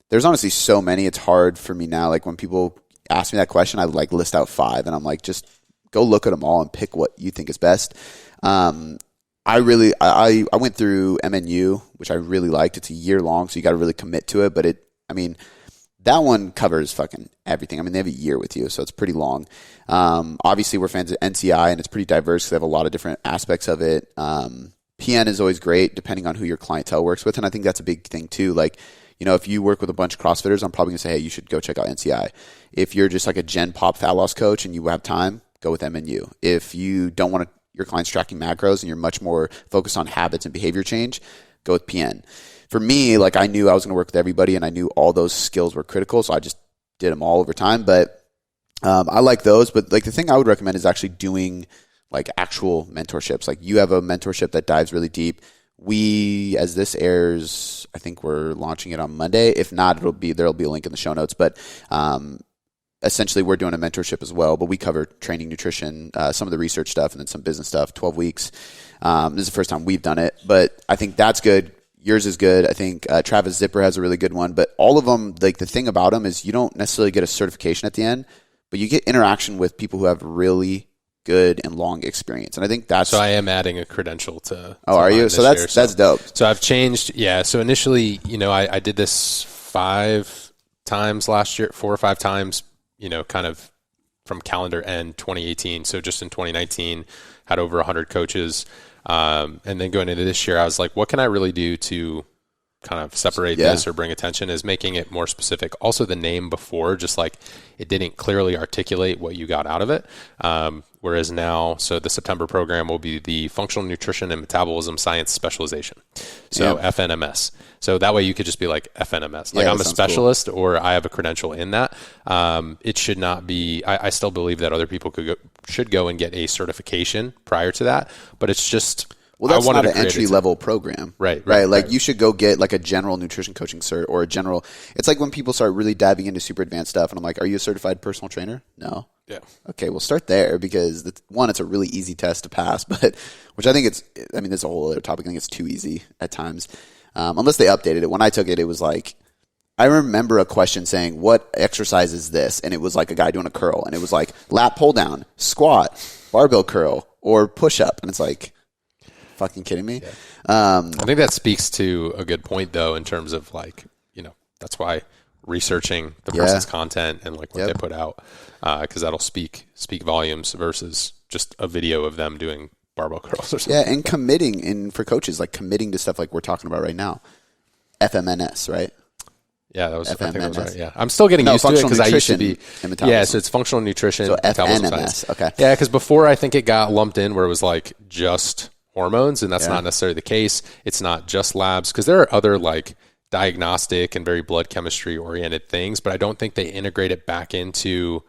there's honestly so many. It's hard for me now. Like when people ask me that question, I like list out 5, and I'm like, just go look at them all and pick what you think is best. I went through MNU, which I really liked. It's a year long, so you got to really commit to it. But that one covers fucking everything. I mean, they have a year with you, so it's pretty long. Obviously, we're fans of NCI, and it's pretty diverse because they have a lot of different aspects of it. PN is always great, depending on who your clientele works with, and I think that's a big thing too. Like, you know, if you work with a bunch of CrossFitters, I'm probably going to say, hey, you should go check out NCI. If you're just like a Gen Pop fat loss coach and you have time, go with MNU. If you don't want your clients tracking macros and you're much more focused on habits and behavior change, go with PN. For me, like I knew I was going to work with everybody and I knew all those skills were critical, so I just did them all over time. But I like those. But like the thing I would recommend is actually doing like actual mentorships. Like you have a mentorship that dives really deep. We, as this airs, I think we're launching it on Monday. If not, there'll be a link in the show notes. But essentially, we're doing a mentorship as well. But we cover training, nutrition, some of the research stuff, and then some business stuff. 12 weeks. This is the first time we've done it, but I think that's good. Yours is good. I think Travis Zipper has a really good one. But all of them, like the thing about them is you don't necessarily get a certification at the end, but you get interaction with people who have really good and long experience. And I think that's... So I am adding a credential to are you? So that's dope. So I've changed. Yeah. So initially, you know, I did this 5 times last year, 4 or 5 times, you know, kind of from calendar end 2018. So just in 2019, had over 100 coaches. And then going into this year, I was like, what can I really do to kind of separate this or bring attention, is making it more specific. Also the name before, just like it didn't clearly articulate what you got out of it. Whereas now, so the September program will be the Functional Nutrition and Metabolism Science Specialization. So FNMS. So that way you could just be like FNMS. Like I'm a specialist or I have a credential in that. It should not be, I still believe that other people should go and get a certification prior to that, but it's just... Well, that's not an entry-level program. Right. Like you should go get like a general nutrition coaching cert or a general... It's like when people start really diving into super advanced stuff and I'm like, are you a certified personal trainer? No. Yeah. Okay, we'll start there because one, it's a really easy test to pass, but which I think there's a whole other topic. I think it's too easy at times. Unless they updated it. When I took it, it was like... I remember a question saying, what exercise is this? And it was like a guy doing a curl. And it was like lat pull down, squat, barbell curl, or push up. And it's like... Fucking kidding me? Yeah. I think that speaks to a good point, though, in terms of like, you know, that's why researching the person's content and like what they put out, because that'll speak volumes versus just a video of them doing barbell curls or something. Yeah, and committing for coaches, like committing to stuff like we're talking about right now. FMNS, right? Yeah, that was, I think that was FMNS. right. Yeah. I'm still getting used to it because I used to be, yeah, so it's functional nutrition, so metabolism FNMS, science. okay. Yeah, because before I think it got lumped in where it was like just hormones, and that's not necessarily the case. It's not just labs, because there are other like diagnostic and very blood chemistry oriented things, but I don't think they integrate it back into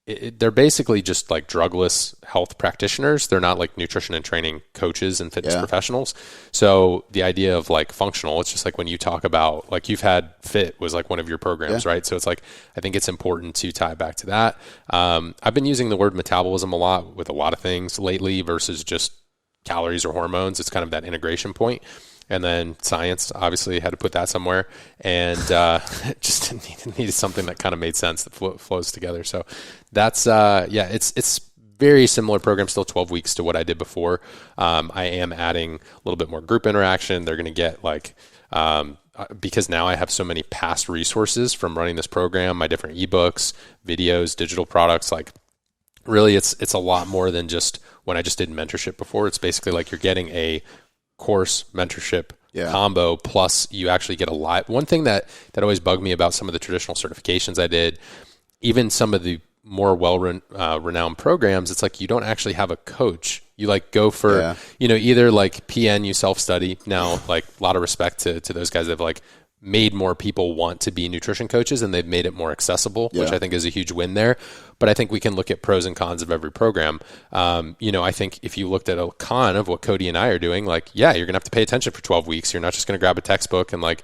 they're basically just like drugless health practitioners. They're not like nutrition and training coaches and fitness professionals. So the idea of like functional, it's just like when you talk about like you've had FIT was like one of your programs, right? So it's like, I think it's important to tie back to that. I've been using the word metabolism a lot with a lot of things lately versus just calories or hormones. It's kind of that integration point. And then science, obviously, had to put that somewhere, and just needed something that kind of made sense that flows together. So that's it's very similar program, still 12 weeks to what I did before. I am adding a little bit more group interaction. They're going to get like because now I have so many past resources from running this program, my different ebooks, videos, digital products. Like really, it's a lot more than just when I just did mentorship before. It's basically like you're getting a course mentorship combo, plus you actually get a live. One thing that always bugged me about some of the traditional certifications I did, even some of the more renowned programs, it's like you don't actually have a coach. You like go for either like PN, you self-study. Now, like a lot of respect to those guys that have like made more people want to be nutrition coaches, and they've made it more accessible, which I think is a huge win there. But I think we can look at pros and cons of every program. I think if you looked at a con of what Cody and I are doing, like, you're going to have to pay attention for 12 weeks. You're not just going to grab a textbook and like,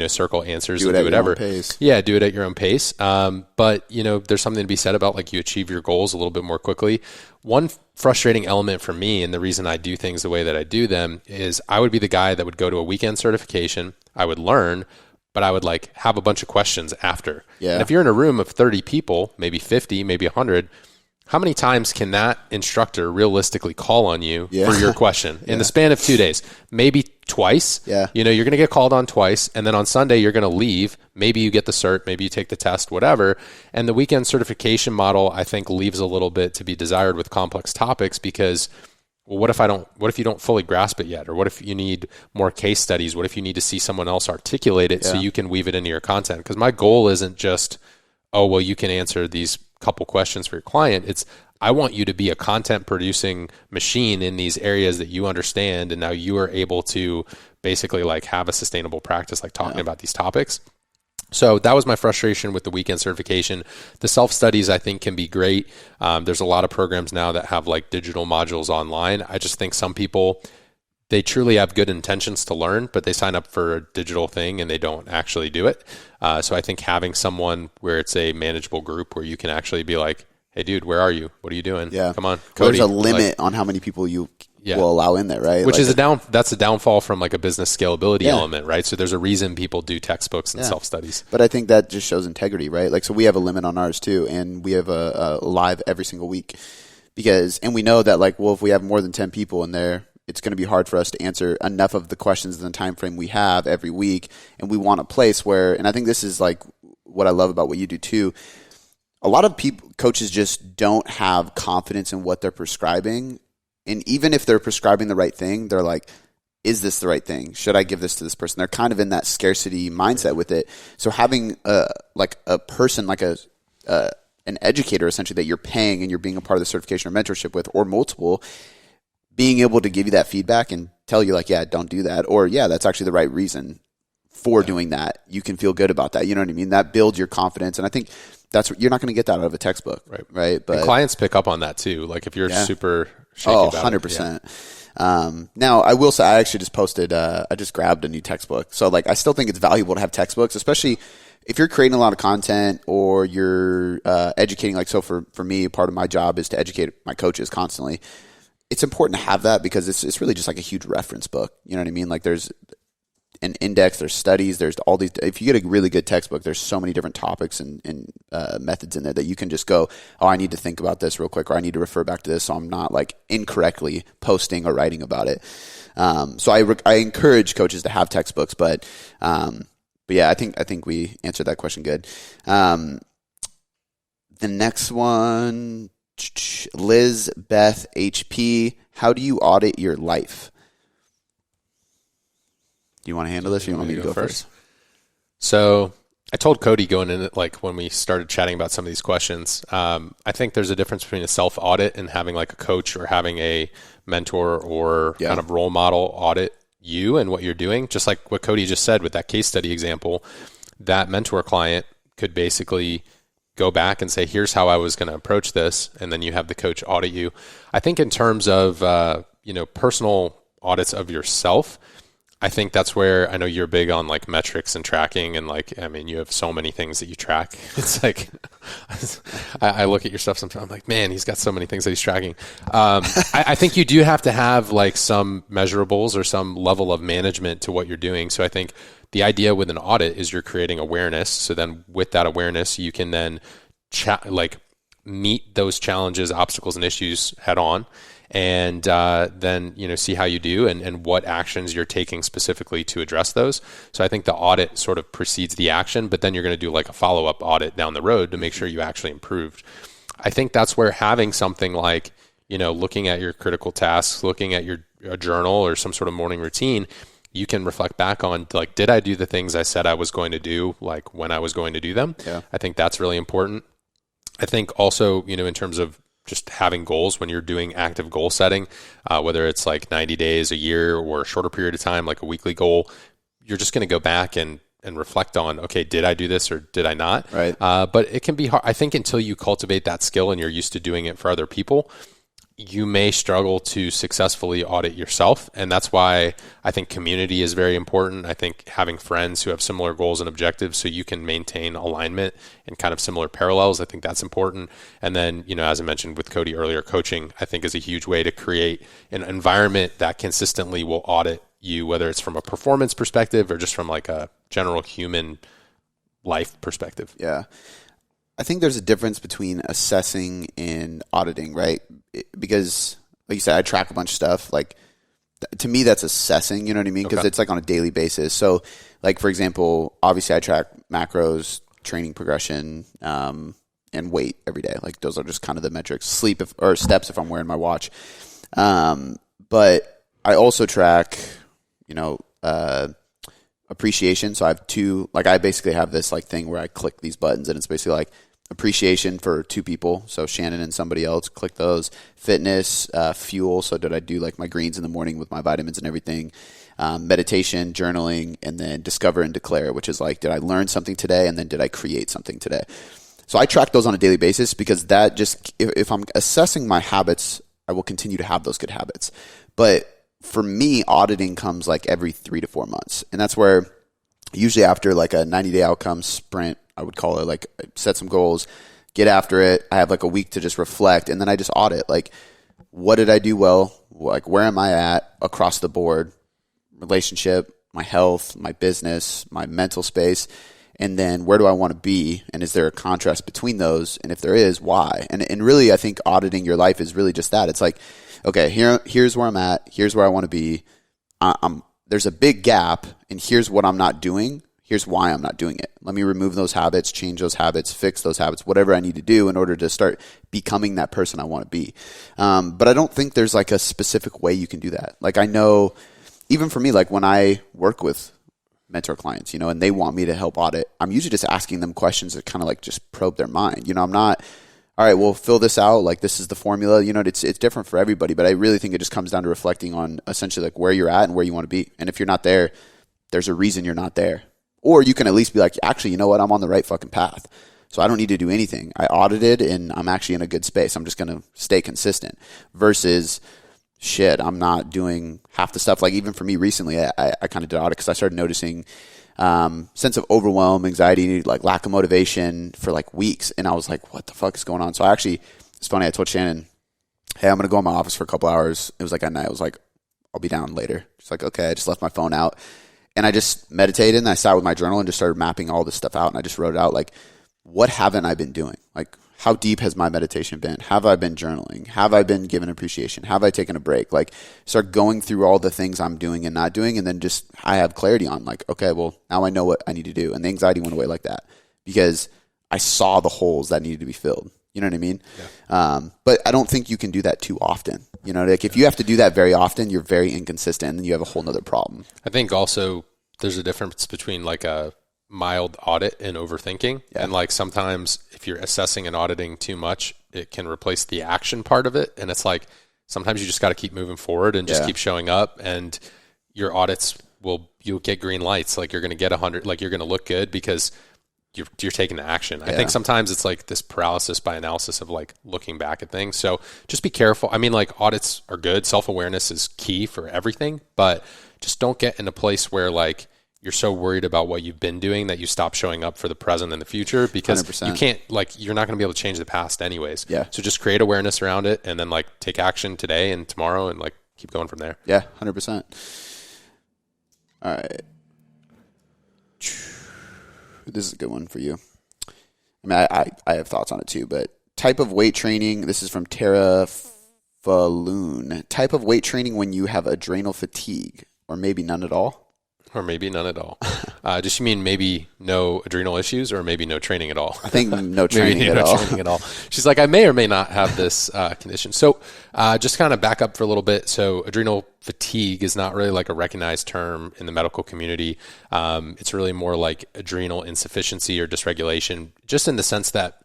circle answers and do whatever. Yeah, do it at your own pace. But there's something to be said about like you achieve your goals a little bit more quickly. One frustrating element for me, and the reason I do things the way that I do them, is I would be the guy that would go to a weekend certification. I would learn, but I would like have a bunch of questions after. And if you're in a room of 30 people, maybe 50, maybe 100, how many times can that instructor realistically call on you for your question in the span of 2 days? Maybe twice. You're going to get called on twice, and then on Sunday you're going to leave. Maybe you get the cert, maybe you take the test, whatever. And the weekend certification model, I think, leaves a little bit to be desired with complex topics, because well, what if you don't fully grasp it yet? Or what if you need more case studies? What if you need to see someone else articulate it so you can weave it into your content? Because my goal isn't just, you can answer these couple questions for your client. It's, I want you to be a content producing machine in these areas that you understand. And now you are able to basically like have a sustainable practice, like talking about these topics. So that was my frustration with the weekend certification. The self-studies, I think, can be great. There's a lot of programs now that have like digital modules online. I just think some people, they truly have good intentions to learn, but they sign up for a digital thing and they don't actually do it. So I think having someone where it's a manageable group where you can actually be like, hey, dude, where are you? What are you doing? Come on, Cody. There's a limit on how many people you will allow in there, right? Which is that's a downfall from like a business scalability element, right? So there's a reason people do textbooks and self-studies. But I think that just shows integrity, right? Like, so we have a limit on ours too, and we have a live every single week and we know that like, well, if we have more than 10 people in there, it's going to be hard for us to answer enough of the questions in the time frame we have every week. And we want a place where, and I think this is like what I love about what you do too. A lot of coaches just don't have confidence in what they're prescribing. And even if they're prescribing the right thing, they're like, is this the right thing? Should I give this to this person? They're kind of in that scarcity mindset with it. So having a person, like an educator essentially that you're paying and you're being a part of the certification or mentorship with, or multiple, being able to give you that feedback and tell you like, don't do that. Or that's actually the right reason for doing that. You can feel good about that. You know what I mean? That builds your confidence. And I think you're not going to get that out of a textbook. Right. But and clients pick up on that too. Like if you're super shaky about 100%. It. Now I will say, I actually just posted, I just grabbed a new textbook. So like, I still think it's valuable to have textbooks, especially if you're creating a lot of content or you're educating. Like, so for me, part of my job is to educate my coaches constantly. It's important to have that because it's really just like a huge reference book. You know what I mean? Like there's an index, there's studies, there's all these. If you get a really good textbook, there's so many different topics and methods in there that you can just go, I need to think about this real quick, or I need to refer back to this so I'm not like incorrectly posting or writing about it. So I encourage coaches to have textbooks, but yeah, I think we answered that question good. The next one, Liz Beth HP, how do you audit your life? Do you want to handle this or you want me to go first? So I told Cody going in it, like when we started chatting about some of these questions, I think there's a difference between a self audit and having like a coach or having a mentor or kind of role model audit you and what you're doing. Just like what Cody just said with that case study example, that mentor client could basically go back and say, here's how I was going to approach this. And then you have the coach audit you. I think in terms of, personal audits of yourself, I think that's where I know you're big on like metrics and tracking and like, I mean, you have so many things that you track. It's like, I look at your stuff sometimes, I'm like, man, he's got so many things that he's tracking. I think you do have to have like some measurables or some level of management to what you're doing. So I think the idea with an audit is you're creating awareness. So then with that awareness, you can then meet those challenges, obstacles, and issues head on. And then, see how you do and what actions you're taking specifically to address those. So I think the audit sort of precedes the action, but then you're going to do like a follow-up audit down the road to make sure you actually improved. I think that's where having something like, looking at your critical tasks, looking at your journal or some sort of morning routine, you can reflect back on like, did I do the things I said I was going to do, like when I was going to do them? Yeah. I think that's really important. I think also, in terms of just having goals when you're doing active goal setting, whether it's like 90 days, a year, or a shorter period of time, like a weekly goal, you're just going to go back and reflect on, okay, did I do this or did I not? Right. But it can be hard. I think until you cultivate that skill and you're used to doing it for other people, you may struggle to successfully audit yourself. And that's why I think community is very important. I think having friends who have similar goals and objectives so you can maintain alignment and kind of similar parallels, I think that's important. And then, as I mentioned with Cody earlier, coaching, I think is a huge way to create an environment that consistently will audit you, whether it's from a performance perspective or just from like a general human life perspective. Yeah. I think there's a difference between assessing and auditing, right? Because, like you said, I track a bunch of stuff. Like, to me, that's assessing, you know what I mean? Because it's like on a daily basis. So, like, for example, obviously I track macros, training progression, and weight every day. Like, those are just kind of the metrics. Sleep or steps if I'm wearing my watch. But I also track, appreciation. So I have I basically have this like thing where I click these buttons and it's basically like appreciation for two people. So Shannon and somebody else, click those. Fitness, fuel. So did I do like my greens in the morning with my vitamins and everything? Meditation, journaling, and then discover and declare, which is like, did I learn something today? And then did I create something today? So I track those on a daily basis because that just, if I'm assessing my habits, I will continue to have those good habits. But for me, auditing comes like every 3 to 4 months. And that's where usually after like a 90-day outcome sprint, I would call it, like set some goals, get after it. I have like a week to just reflect. And then I just audit, like, what did I do well? Like, where am I at across the board? Relationship, my health, my business, my mental space. And then where do I want to be? And is there a contrast between those? And if there is, why? And really, I think auditing your life is really just that. It's like, okay, here's where I'm at. Here's where I want to be. There's a big gap, and here's what I'm not doing. Here's why I'm not doing it. Let me remove those habits, change those habits, fix those habits, whatever I need to do in order to start becoming that person I want to be. But I don't think there's like a specific way you can do that. Like, I know, even for me, like when I work with mentor clients, and they want me to help audit, I'm usually just asking them questions that kind of like just probe their mind. I'm not, all right, well, fill this out. Like, this is the formula. It's different for everybody, but I really think it just comes down to reflecting on essentially like where you're at and where you want to be. And if you're not there, there's a reason you're not there. Or you can at least be like, actually, you know what? I'm on the right fucking path. So I don't need to do anything. I audited and I'm actually in a good space. I'm just going to stay consistent versus shit, I'm not doing half the stuff. Like, even for me recently, I kind of did audit because I started noticing sense of overwhelm, anxiety, like lack of motivation for like weeks. And I was like, what the fuck is going on? So it's funny, I told Shannon, hey, I'm going to go in my office for a couple hours. It was like at night. I was like, I'll be down later. She's like, okay. I just left my phone out and I just meditated and I sat with my journal and just started mapping all this stuff out. And I just wrote it out, like, what haven't I been doing? Like, how deep has my meditation been? Have I been journaling? Have I been given appreciation? Have I taken a break? Like, start going through all the things I'm doing and not doing, and then just I have clarity on, like, okay, well, now I know what I need to do. And the anxiety went away like that because I saw the holes that needed to be filled. You know what I mean? Yeah. But I don't think you can do that too often. Like, if you have to do that very often, you're very inconsistent and you have a whole nother problem. I think also there's a difference between like a mild audit and overthinking. Yeah. And like sometimes if you're assessing and auditing too much, it can replace the action part of it. And it's like sometimes you just got to keep moving forward and just keep showing up, and your audits you'll get green lights. Like you're going to get 100, like you're going to look good because you're taking the action. I think sometimes it's like this paralysis by analysis of like looking back at things. So just be careful. I mean, like audits are good. Self-awareness is key for everything, but just don't get in a place where like you're so worried about what you've been doing that you stop showing up for the present and the future, because 100%. you can't, like, you're not going to be able to change the past anyways. Yeah. So just create awareness around it and then like take action today and tomorrow and like keep going from there. Yeah. 100%. All right. This is a good one for you. I mean, I have thoughts on it too, but type of weight training. This is from Tara Falloon. Type of weight training when you have adrenal fatigue, or maybe none at all. Or maybe none at all. Does she mean maybe no adrenal issues, or maybe no training at all? I think no training maybe at no all. Training at all. She's like, I may or may not have this condition. So just kind of back up for a little bit. So adrenal fatigue is not really like a recognized term in the medical community. It's really more like adrenal insufficiency or dysregulation, just in the sense that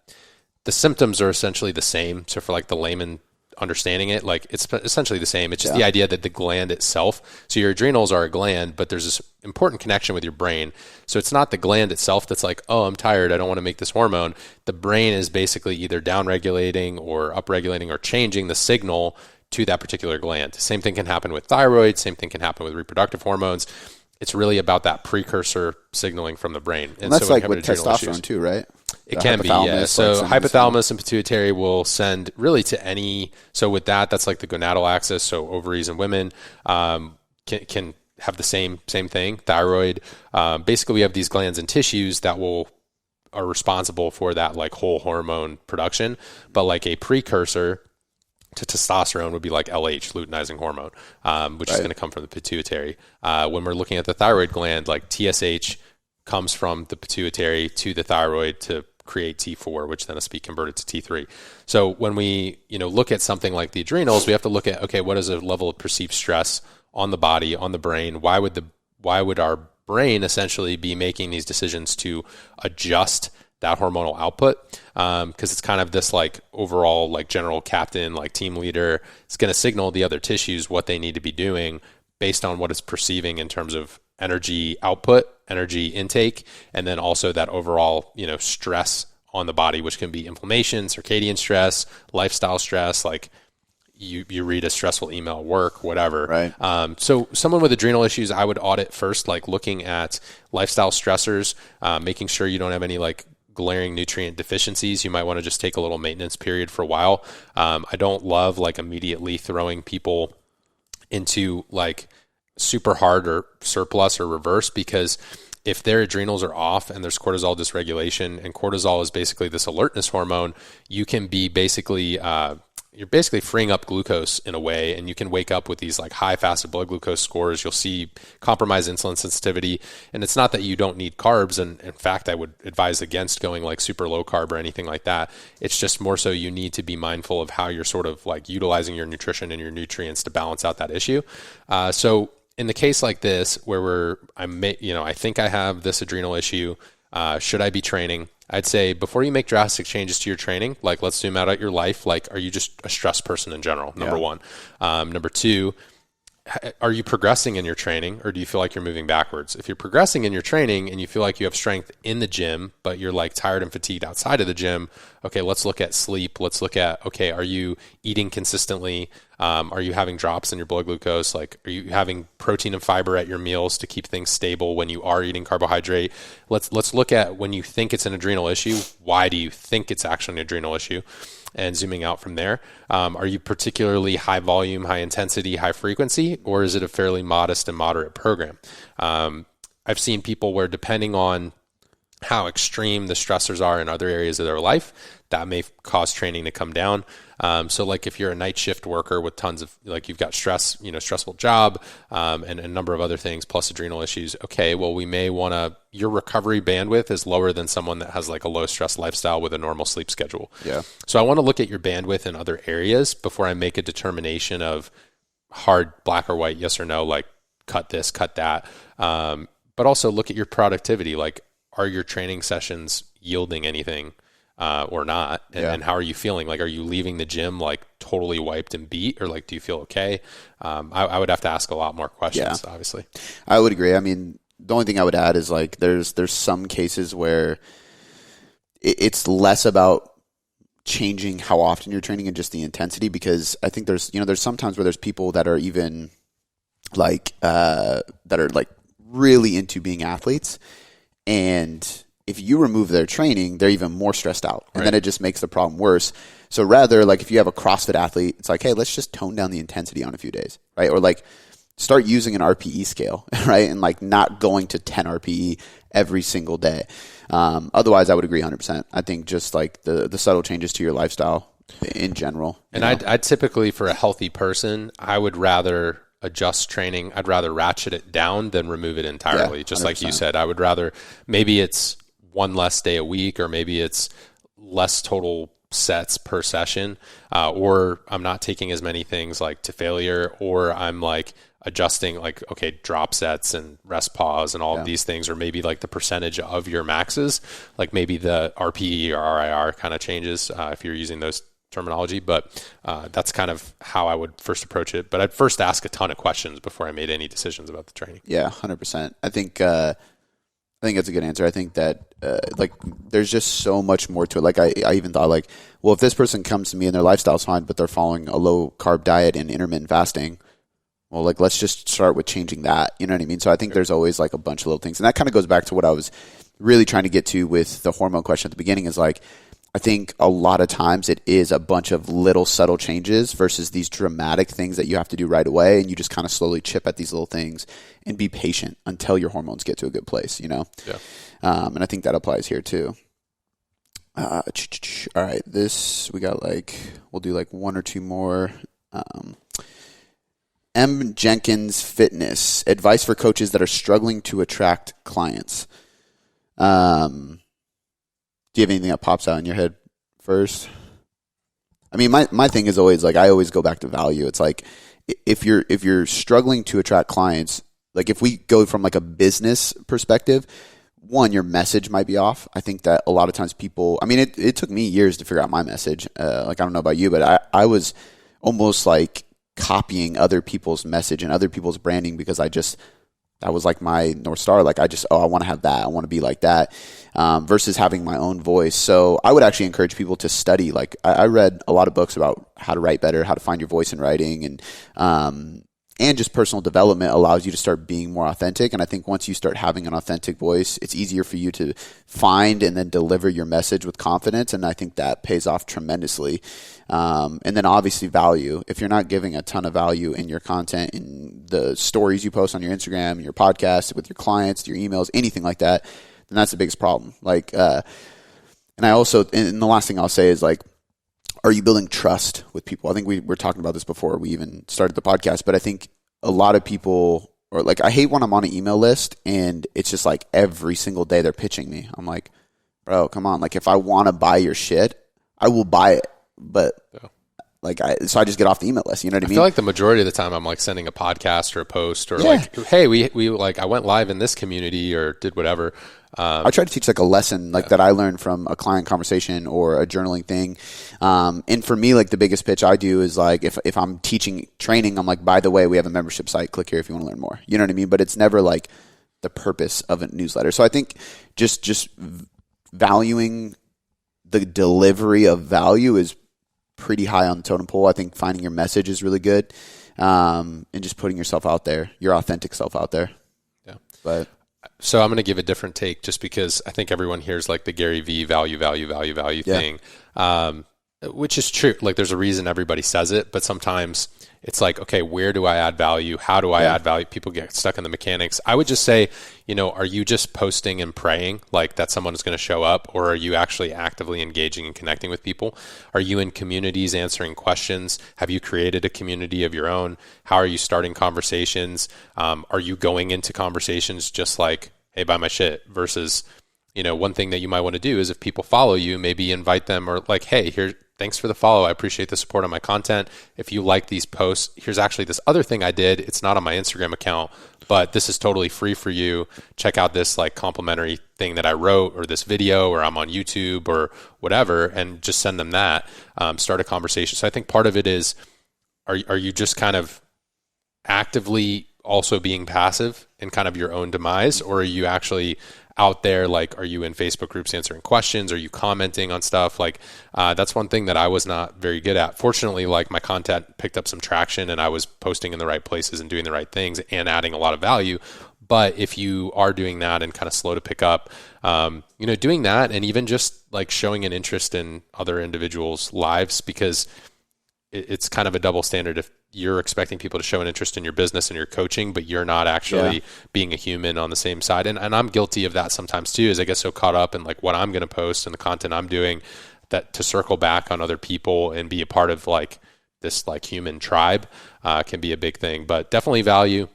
the symptoms are essentially the same. So for like the layman understanding it, like it's essentially the same. It's just the idea that the gland itself, so your adrenals are a gland, but there's this important connection with your brain. So it's not the gland itself that's like, oh, I'm tired, I don't want to make this hormone. The brain is basically either down-regulating or up-regulating or changing the signal to that particular gland. Same thing can happen with thyroid, same thing can happen with reproductive hormones. It's really about that precursor signaling from the brain. And that's like with testosterone too, right? It can be, yeah. So hypothalamus and pituitary will send really to any, so with that's like the gonadal axis. So ovaries in women can have the same thing. Thyroid, basically we have these glands and tissues that are responsible for that like whole hormone production. But like a precursor to testosterone would be like LH, luteinizing hormone, which is going to come from the pituitary. When we're looking at the thyroid gland, like TSH comes from the pituitary to the thyroid to create T4, which then has to be converted to T3. So when we, look at something like the adrenals, we have to look at, okay, what is a level of perceived stress on the body, on the brain? Why would our brain essentially be making these decisions to adjust that hormonal output? Because it's kind of this like overall like general captain, like team leader. It's going to signal the other tissues what they need to be doing based on what it's perceiving in terms of energy output, energy intake, and then also that overall, stress on the body, which can be inflammation, circadian stress, lifestyle stress, like you read a stressful email at work, whatever. Right. So someone with adrenal issues, I would audit first, like looking at lifestyle stressors, making sure you don't have any like glaring nutrient deficiencies. You might want to just take a little maintenance period for a while. I don't love like immediately throwing people into like super hard or surplus or reverse, because if their adrenals are off and there's cortisol dysregulation, and cortisol is basically this alertness hormone, you can be basically you're basically freeing up glucose in a way, and you can wake up with these like high fasted blood glucose scores. You'll see compromised insulin sensitivity, and it's not that you don't need carbs, and in fact I would advise against going like super low carb or anything like that. It's just more so you need to be mindful of how you're sort of like utilizing your nutrition and your nutrients to balance out that issue. So in the case like this, where I think I have this adrenal issue, should I be training? I'd say before you make drastic changes to your training, like let's zoom out at your life. Like, are you just a stressed person in general? Number one. Number two, are you progressing in your training, or do you feel like you're moving backwards? If you're progressing in your training and you feel like you have strength in the gym, but you're like tired and fatigued outside of the gym, okay, let's look at sleep. Let's look at, okay, are you eating consistently? Are you having drops in your blood glucose? Like, are you having protein and fiber at your meals to keep things stable when you are eating carbohydrate? Let's look at when you think it's an adrenal issue. Why do you think it's actually an adrenal issue? And zooming out from there, are you particularly high volume, high intensity, high frequency, or is it a fairly modest and moderate program? I've seen people where, depending on how extreme the stressors are in other areas of their life, that may cause training to come down. So like if you're a night shift worker with tons of, like you've got stress, stressful job, and a number of other things, plus adrenal issues. Okay, well, we may want to, your recovery bandwidth is lower than someone that has like a low stress lifestyle with a normal sleep schedule. Yeah. So I want to look at your bandwidth in other areas before I make a determination of hard black or white, yes or no, like cut this, cut that. But also look at your productivity. Like, are your training sessions yielding anything or not? And how are you feeling? Like, are you leaving the gym like totally wiped and beat, or like, do you feel okay? I would have to ask a lot more questions, obviously. I would agree. I mean, the only thing I would add is like, there's some cases where it's less about changing how often you're training and just the intensity, because I think there's some times where there's people that are even like, that are like really into being athletes, and if you remove their training, they're even more stressed out, and then it just makes the problem worse. So rather, like, if you have a CrossFit athlete, it's like, hey, let's just tone down the intensity on a few days, right? Or like start using an RPE scale, right? And like not going to 10 RPE every single day. Otherwise, I would agree 100%. I think just like the subtle changes to your lifestyle in general. And I'd typically, for a healthy person, I would rather adjust training. I'd rather ratchet it down than remove it entirely. Yeah, just like you said, I would rather, maybe it's one less day a week, or maybe it's less total sets per session, or I'm not taking as many things like to failure, or I'm like adjusting like, okay, drop sets and rest pause and all of these things, or maybe like the percentage of your maxes, like maybe the RPE or RIR kind of changes if you're using those terminology. But that's kind of how I would first approach it. But I'd first ask a ton of questions before I made any decisions about the training. Yeah, 100%. I think that's a good answer. I think that like there's just so much more to it. Like I even thought like, well, if this person comes to me and their lifestyle's fine, but they're following a low carb diet and intermittent fasting, well, like, let's just start with changing that. You know what I mean? So I think there's always like a bunch of little things. And that kind of goes back to what I was really trying to get to with the hormone question at the beginning, is like, I think a lot of times it is a bunch of little subtle changes versus these dramatic things that you have to do right away. And you just kind of slowly chip at these little things and be patient until your hormones get to a good place, you know? Yeah. And I think that applies here too. All right. We'll do like one or two more. M. Jenkins Fitness, advice for coaches that are struggling to attract clients. Do you have anything that pops out in your head first? I mean, my thing is always like, I always go back to value. It's like, if you're struggling to attract clients, like if we go from like a business perspective, one, your message might be off. I think that a lot of times people, I mean, it took me years to figure out my message. Like, I don't know about you, but I was almost like copying other people's message and other people's branding, because that was like my North Star. Like I want to have that. I want to be like that, versus having my own voice. So I would actually encourage people to study. Like I read a lot of books about how to write better, how to find your voice in writing, and just personal development allows you to start being more authentic. And I think once you start having an authentic voice, it's easier for you to find and then deliver your message with confidence. And I think that pays off tremendously. And then obviously value. If you're not giving a ton of value in your content, in the stories you post on your Instagram, your podcast, with your clients, your emails, anything like that, then that's the biggest problem. Like, and the last thing I'll say is like, are you building trust with people? I think we were talking about this before we even started the podcast, but I think a lot of people, or like, I hate when I'm on an email list and it's just like every single day they're pitching me. I'm like, bro, come on. Like if I want to buy your shit, I will buy it. But so I just get off the email list. You know what I mean? I feel like the majority of the time I'm like sending a podcast or a post or like, hey, we like, I went live in this community or did whatever. I try to teach like a lesson like that I learned from a client conversation or a journaling thing. And for me, like the biggest pitch I do is like, if I'm teaching training, I'm like, by the way, we have a membership site, click here if you want to learn more. You know what I mean? But it's never like the purpose of a newsletter. So I think just valuing the delivery of value is pretty high on the totem pole. I think finding your message is really good. And just putting yourself out there, your authentic self out there. Yeah. So I'm going to give a different take just because I think everyone hears like the Gary V value thing, which is true. Like there's a reason everybody says it, but sometimes it's like, okay, where do I add value? How do I add value? People get stuck in the mechanics. I would just say, are you just posting and praying like that someone is going to show up, or are you actually actively engaging and connecting with people? Are you in communities answering questions? Have you created a community of your own? How are you starting conversations? Are you going into conversations just like, hey, buy my shit, versus, one thing that you might want to do is if people follow you, maybe invite them, or like, hey, here, thanks for the follow. I appreciate the support on my content. If you like these posts, here's actually this other thing I did. It's not on my Instagram account, but this is totally free for you. Check out this like complimentary thing that I wrote, or this video, or I'm on YouTube or whatever, and just send them that. Start a conversation. So I think part of it is, are you just kind of actively also being passive in kind of your own demise, or are you actually out there? Like, are you in Facebook groups answering questions? Are you commenting on stuff? Like, that's one thing that I was not very good at. Fortunately, like, my content picked up some traction and I was posting in the right places and doing the right things and adding a lot of value. But if you are doing that and kind of slow to pick up, doing that, and even just like showing an interest in other individuals' lives, because it's kind of a double standard if you're expecting people to show an interest in your business and your coaching, but you're not actually being a human on the same side. And I'm guilty of that sometimes too, as I get so caught up in like what I'm going to post and the content I'm doing, that to circle back on other people and be a part of like this like human tribe can be a big thing. But definitely value.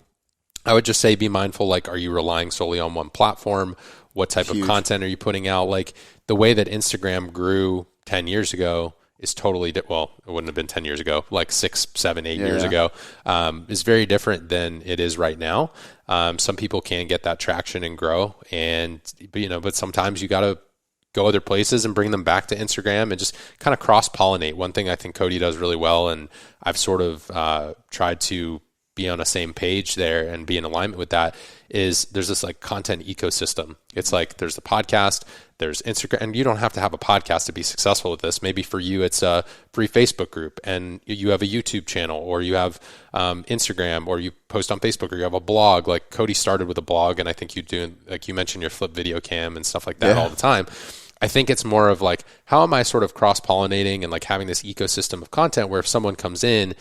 I would just say be mindful, like, are you relying solely on one platform? What type of content are you putting out? Like, the way that Instagram grew 10 years ago is totally well, it wouldn't have been 10 years ago, like 6, 7, 8 years ago, is very different than it is right now. Some people can get that traction and grow, but sometimes you got to go other places and bring them back to Instagram and just kind of cross-pollinate. One thing I think Cody does really well, and I've sort of tried to be on the same page there and be in alignment with that, is there's this like content ecosystem. It's like there's the podcast, there's Instagram, and you don't have to have a podcast to be successful with this. Maybe for you, it's a free Facebook group, and you have a YouTube channel, or you have Instagram, or you post on Facebook, or you have a blog. Like Cody started with a blog, and I think you do, like you mentioned, your flip video cam and stuff like that all the time. I think it's more of like, how am I sort of cross-pollinating and like having this ecosystem of content where if someone comes in,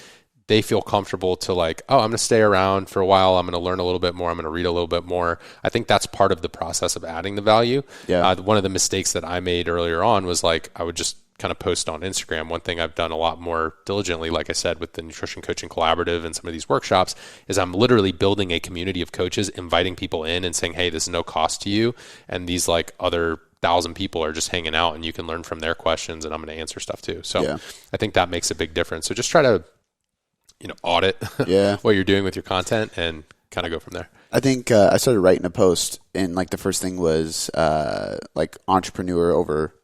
they feel comfortable to like, oh, I'm going to stay around for a while. I'm going to learn a little bit more. I'm going to read a little bit more. I think that's part of the process of adding the value. Yeah. One of the mistakes that I made earlier on was like, I would just kind of post on Instagram. One thing I've done a lot more diligently, like I said, with the Nutrition Coaching Collaborative and some of these workshops, is I'm literally building a community of coaches, inviting people in and saying, hey, this is no cost to you. And these like other 1,000 people are just hanging out and you can learn from their questions, and I'm going to answer stuff too. So I think that makes a big difference. So just try to audit what you're doing with your content and kind of go from there. I think I started writing a post, and like the first thing was like entrepreneur over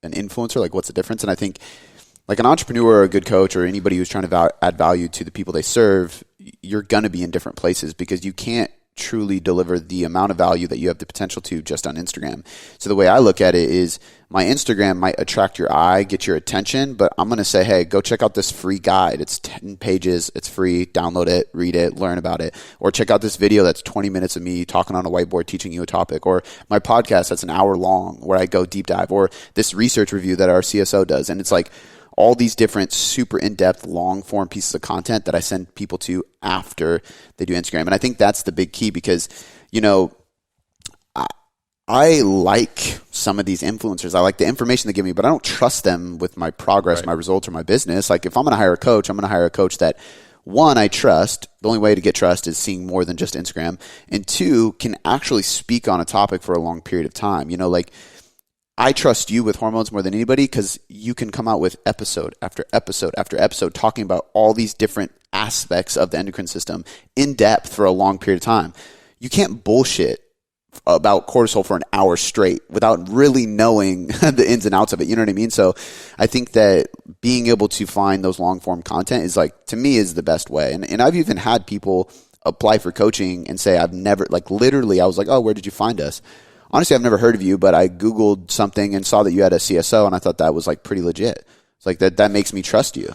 an influencer, like what's the difference? And I think like an entrepreneur or a good coach or anybody who's trying to add value to the people they serve, you're going to be in different places because you can't truly deliver the amount of value that you have the potential to just on Instagram. So the way I look at it is my Instagram might attract your eye, get your attention, but I'm going to say, hey, go check out this free guide. It's 10 pages. It's free. Download it, read it, learn about it. Or check out this video that's 20 minutes of me talking on a whiteboard, teaching you a topic. Or my podcast that's an hour long where I go deep dive. Or this research review that our CSO does. And it's like all these different super in-depth, long-form pieces of content that I send people to after they do Instagram. And I think that's the big key because, I like some of these influencers. I like the information they give me, but I don't trust them with my progress, my results, or my business. Like if I'm going to hire a coach, I'm going to hire a coach that, one, I trust. The only way to get trust is seeing more than just Instagram. And two, can actually speak on a topic for a long period of time. Like I trust you with hormones more than anybody because you can come out with episode after episode after episode talking about all these different aspects of the endocrine system in depth for a long period of time. You can't bullshit about cortisol for an hour straight without really knowing the ins and outs of it. You know what I mean? So I think that being able to find those long form content is like, to me, is the best way. And I've even had people apply for coaching and say, I've never, like literally, I was like, oh, where did you find us? Honestly, I've never heard of you, but I Googled something and saw that you had a CSO, and I thought that was like pretty legit. It's like that makes me trust you.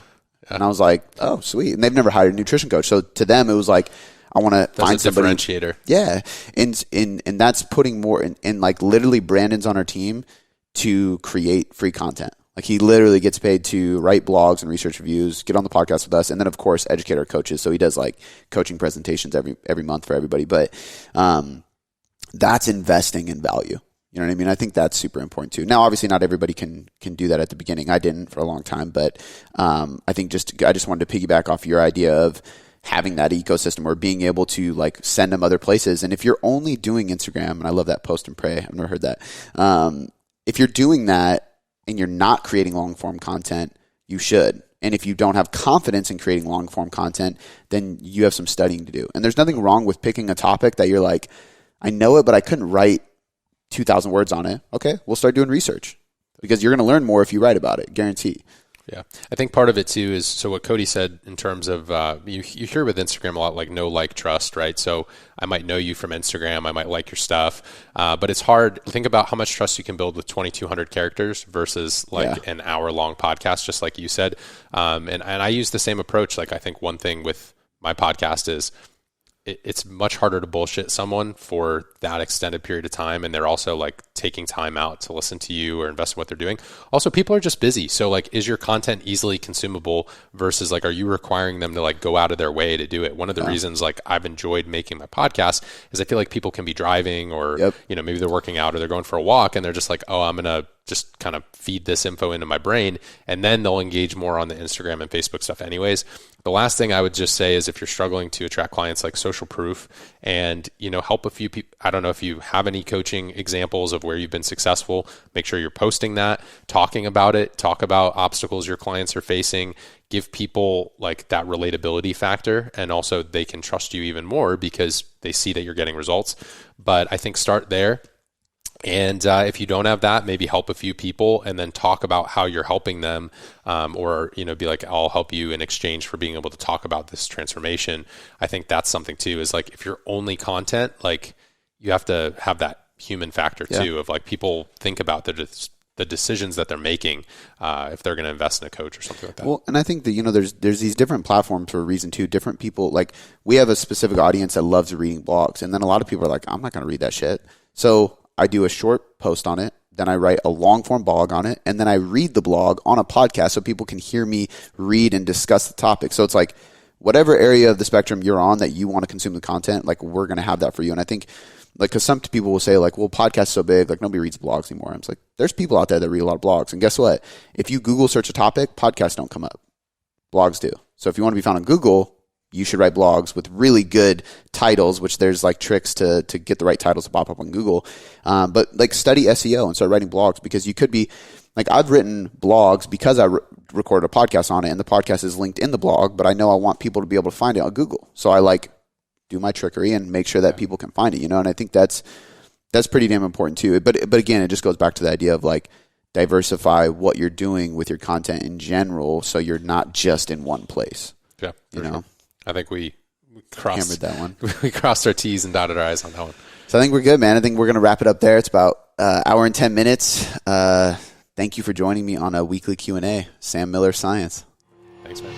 Yeah. And I was like, oh, sweet. And they've never hired a nutrition coach. So to them, it was like, I want to find somebody. Differentiator. Yeah. And that's putting more in like literally Brandon's on our team to create free content. Like he literally gets paid to write blogs and research reviews, get on the podcast with us, and then of course educate our coaches. So he does like coaching presentations every month for everybody. But that's investing in value. You know what I mean? I think that's super important too. Now, obviously, not everybody can do that at the beginning. I didn't for a long time, but I think I just wanted to piggyback off your idea of having that ecosystem or being able to like send them other places. And if you're only doing Instagram, and I love that post and pray, I've never heard that. If you're doing that and you're not creating long form content, you should. And if you don't have confidence in creating long form content, then you have some studying to do. And there's nothing wrong with picking a topic that you're like, I know it, but I couldn't write 2,000 words on it. Okay, we'll start doing research because you're going to learn more if you write about it, guarantee. Yeah. I think part of it too is, so what Cody said in terms of, you hear with Instagram a lot, like know, like, trust, right? So I might know you from Instagram. I might like your stuff. But it's hard. Think about how much trust you can build with 2,200 characters versus like an hour long podcast, just like you said. And I use the same approach. Like I think one thing with my podcast is it's much harder to bullshit someone for that extended period of time. And they're also like taking time out to listen to you or invest in what they're doing. Also, people are just busy. So like, is your content easily consumable versus like, are you requiring them to like go out of their way to do it? One of the reasons like I've enjoyed making my podcast is I feel like people can be driving or, you know, maybe they're working out or they're going for a walk and they're just like, oh, I'm going to just kind of feed this info into my brain. And then they'll engage more on the Instagram and Facebook stuff anyways. The last thing I would just say is if you're struggling to attract clients, like social proof and, you know, help a few people. I don't know if you have any coaching examples of where you've been successful. Make sure you're posting that, talking about it, talk about obstacles your clients are facing, give people like that relatability factor. And also they can trust you even more because they see that you're getting results. But I think start there. And if you don't have that, maybe help a few people and then talk about how you're helping them, or, you know, be like, I'll help you in exchange for being able to talk about this transformation. I think that's something too, is like, if you're only content, like you have to have that human factor too, of like people think about the decisions that they're making, if they're going to invest in a coach or something like that. Well, and I think that, you know, there's these different platforms for a reason too. Different people, like we have a specific audience that loves reading blogs. And then a lot of people are like, I'm not going to read that shit. So I do a short post on it, then I write a long form blog on it, and then I read the blog on a podcast so people can hear me read and discuss the topic. So it's like whatever area of the spectrum you're on that you want to consume the content, like we're going to have that for you. And I think like, because some people will say like, well, podcast's so big, like nobody reads blogs anymore. I'm like, there's people out there that read a lot of blogs. And guess what? If you Google search a topic, podcasts don't come up. Blogs do. So if you want to be found on Google, you should write blogs with really good titles, which there's like tricks to get the right titles to pop up on Google. But like study SEO and start writing blogs, because you could be like, I've written blogs because I recorded a podcast on it and the podcast is linked in the blog, but I know I want people to be able to find it on Google. So I like do my trickery and make sure that people can find it, you know? And I think that's pretty damn important too. But again, it just goes back to the idea of like diversify what you're doing with your content in general. So you're not just in one place. Yeah. You know? Sure. I think we hammered that one. We crossed our T's and dotted our I's on that one. So I think we're good, man. I think we're going to wrap it up there. It's about hour and 10 minutes. Thank you for joining me on a weekly Q&A. Sam Miller Science. Thanks, man.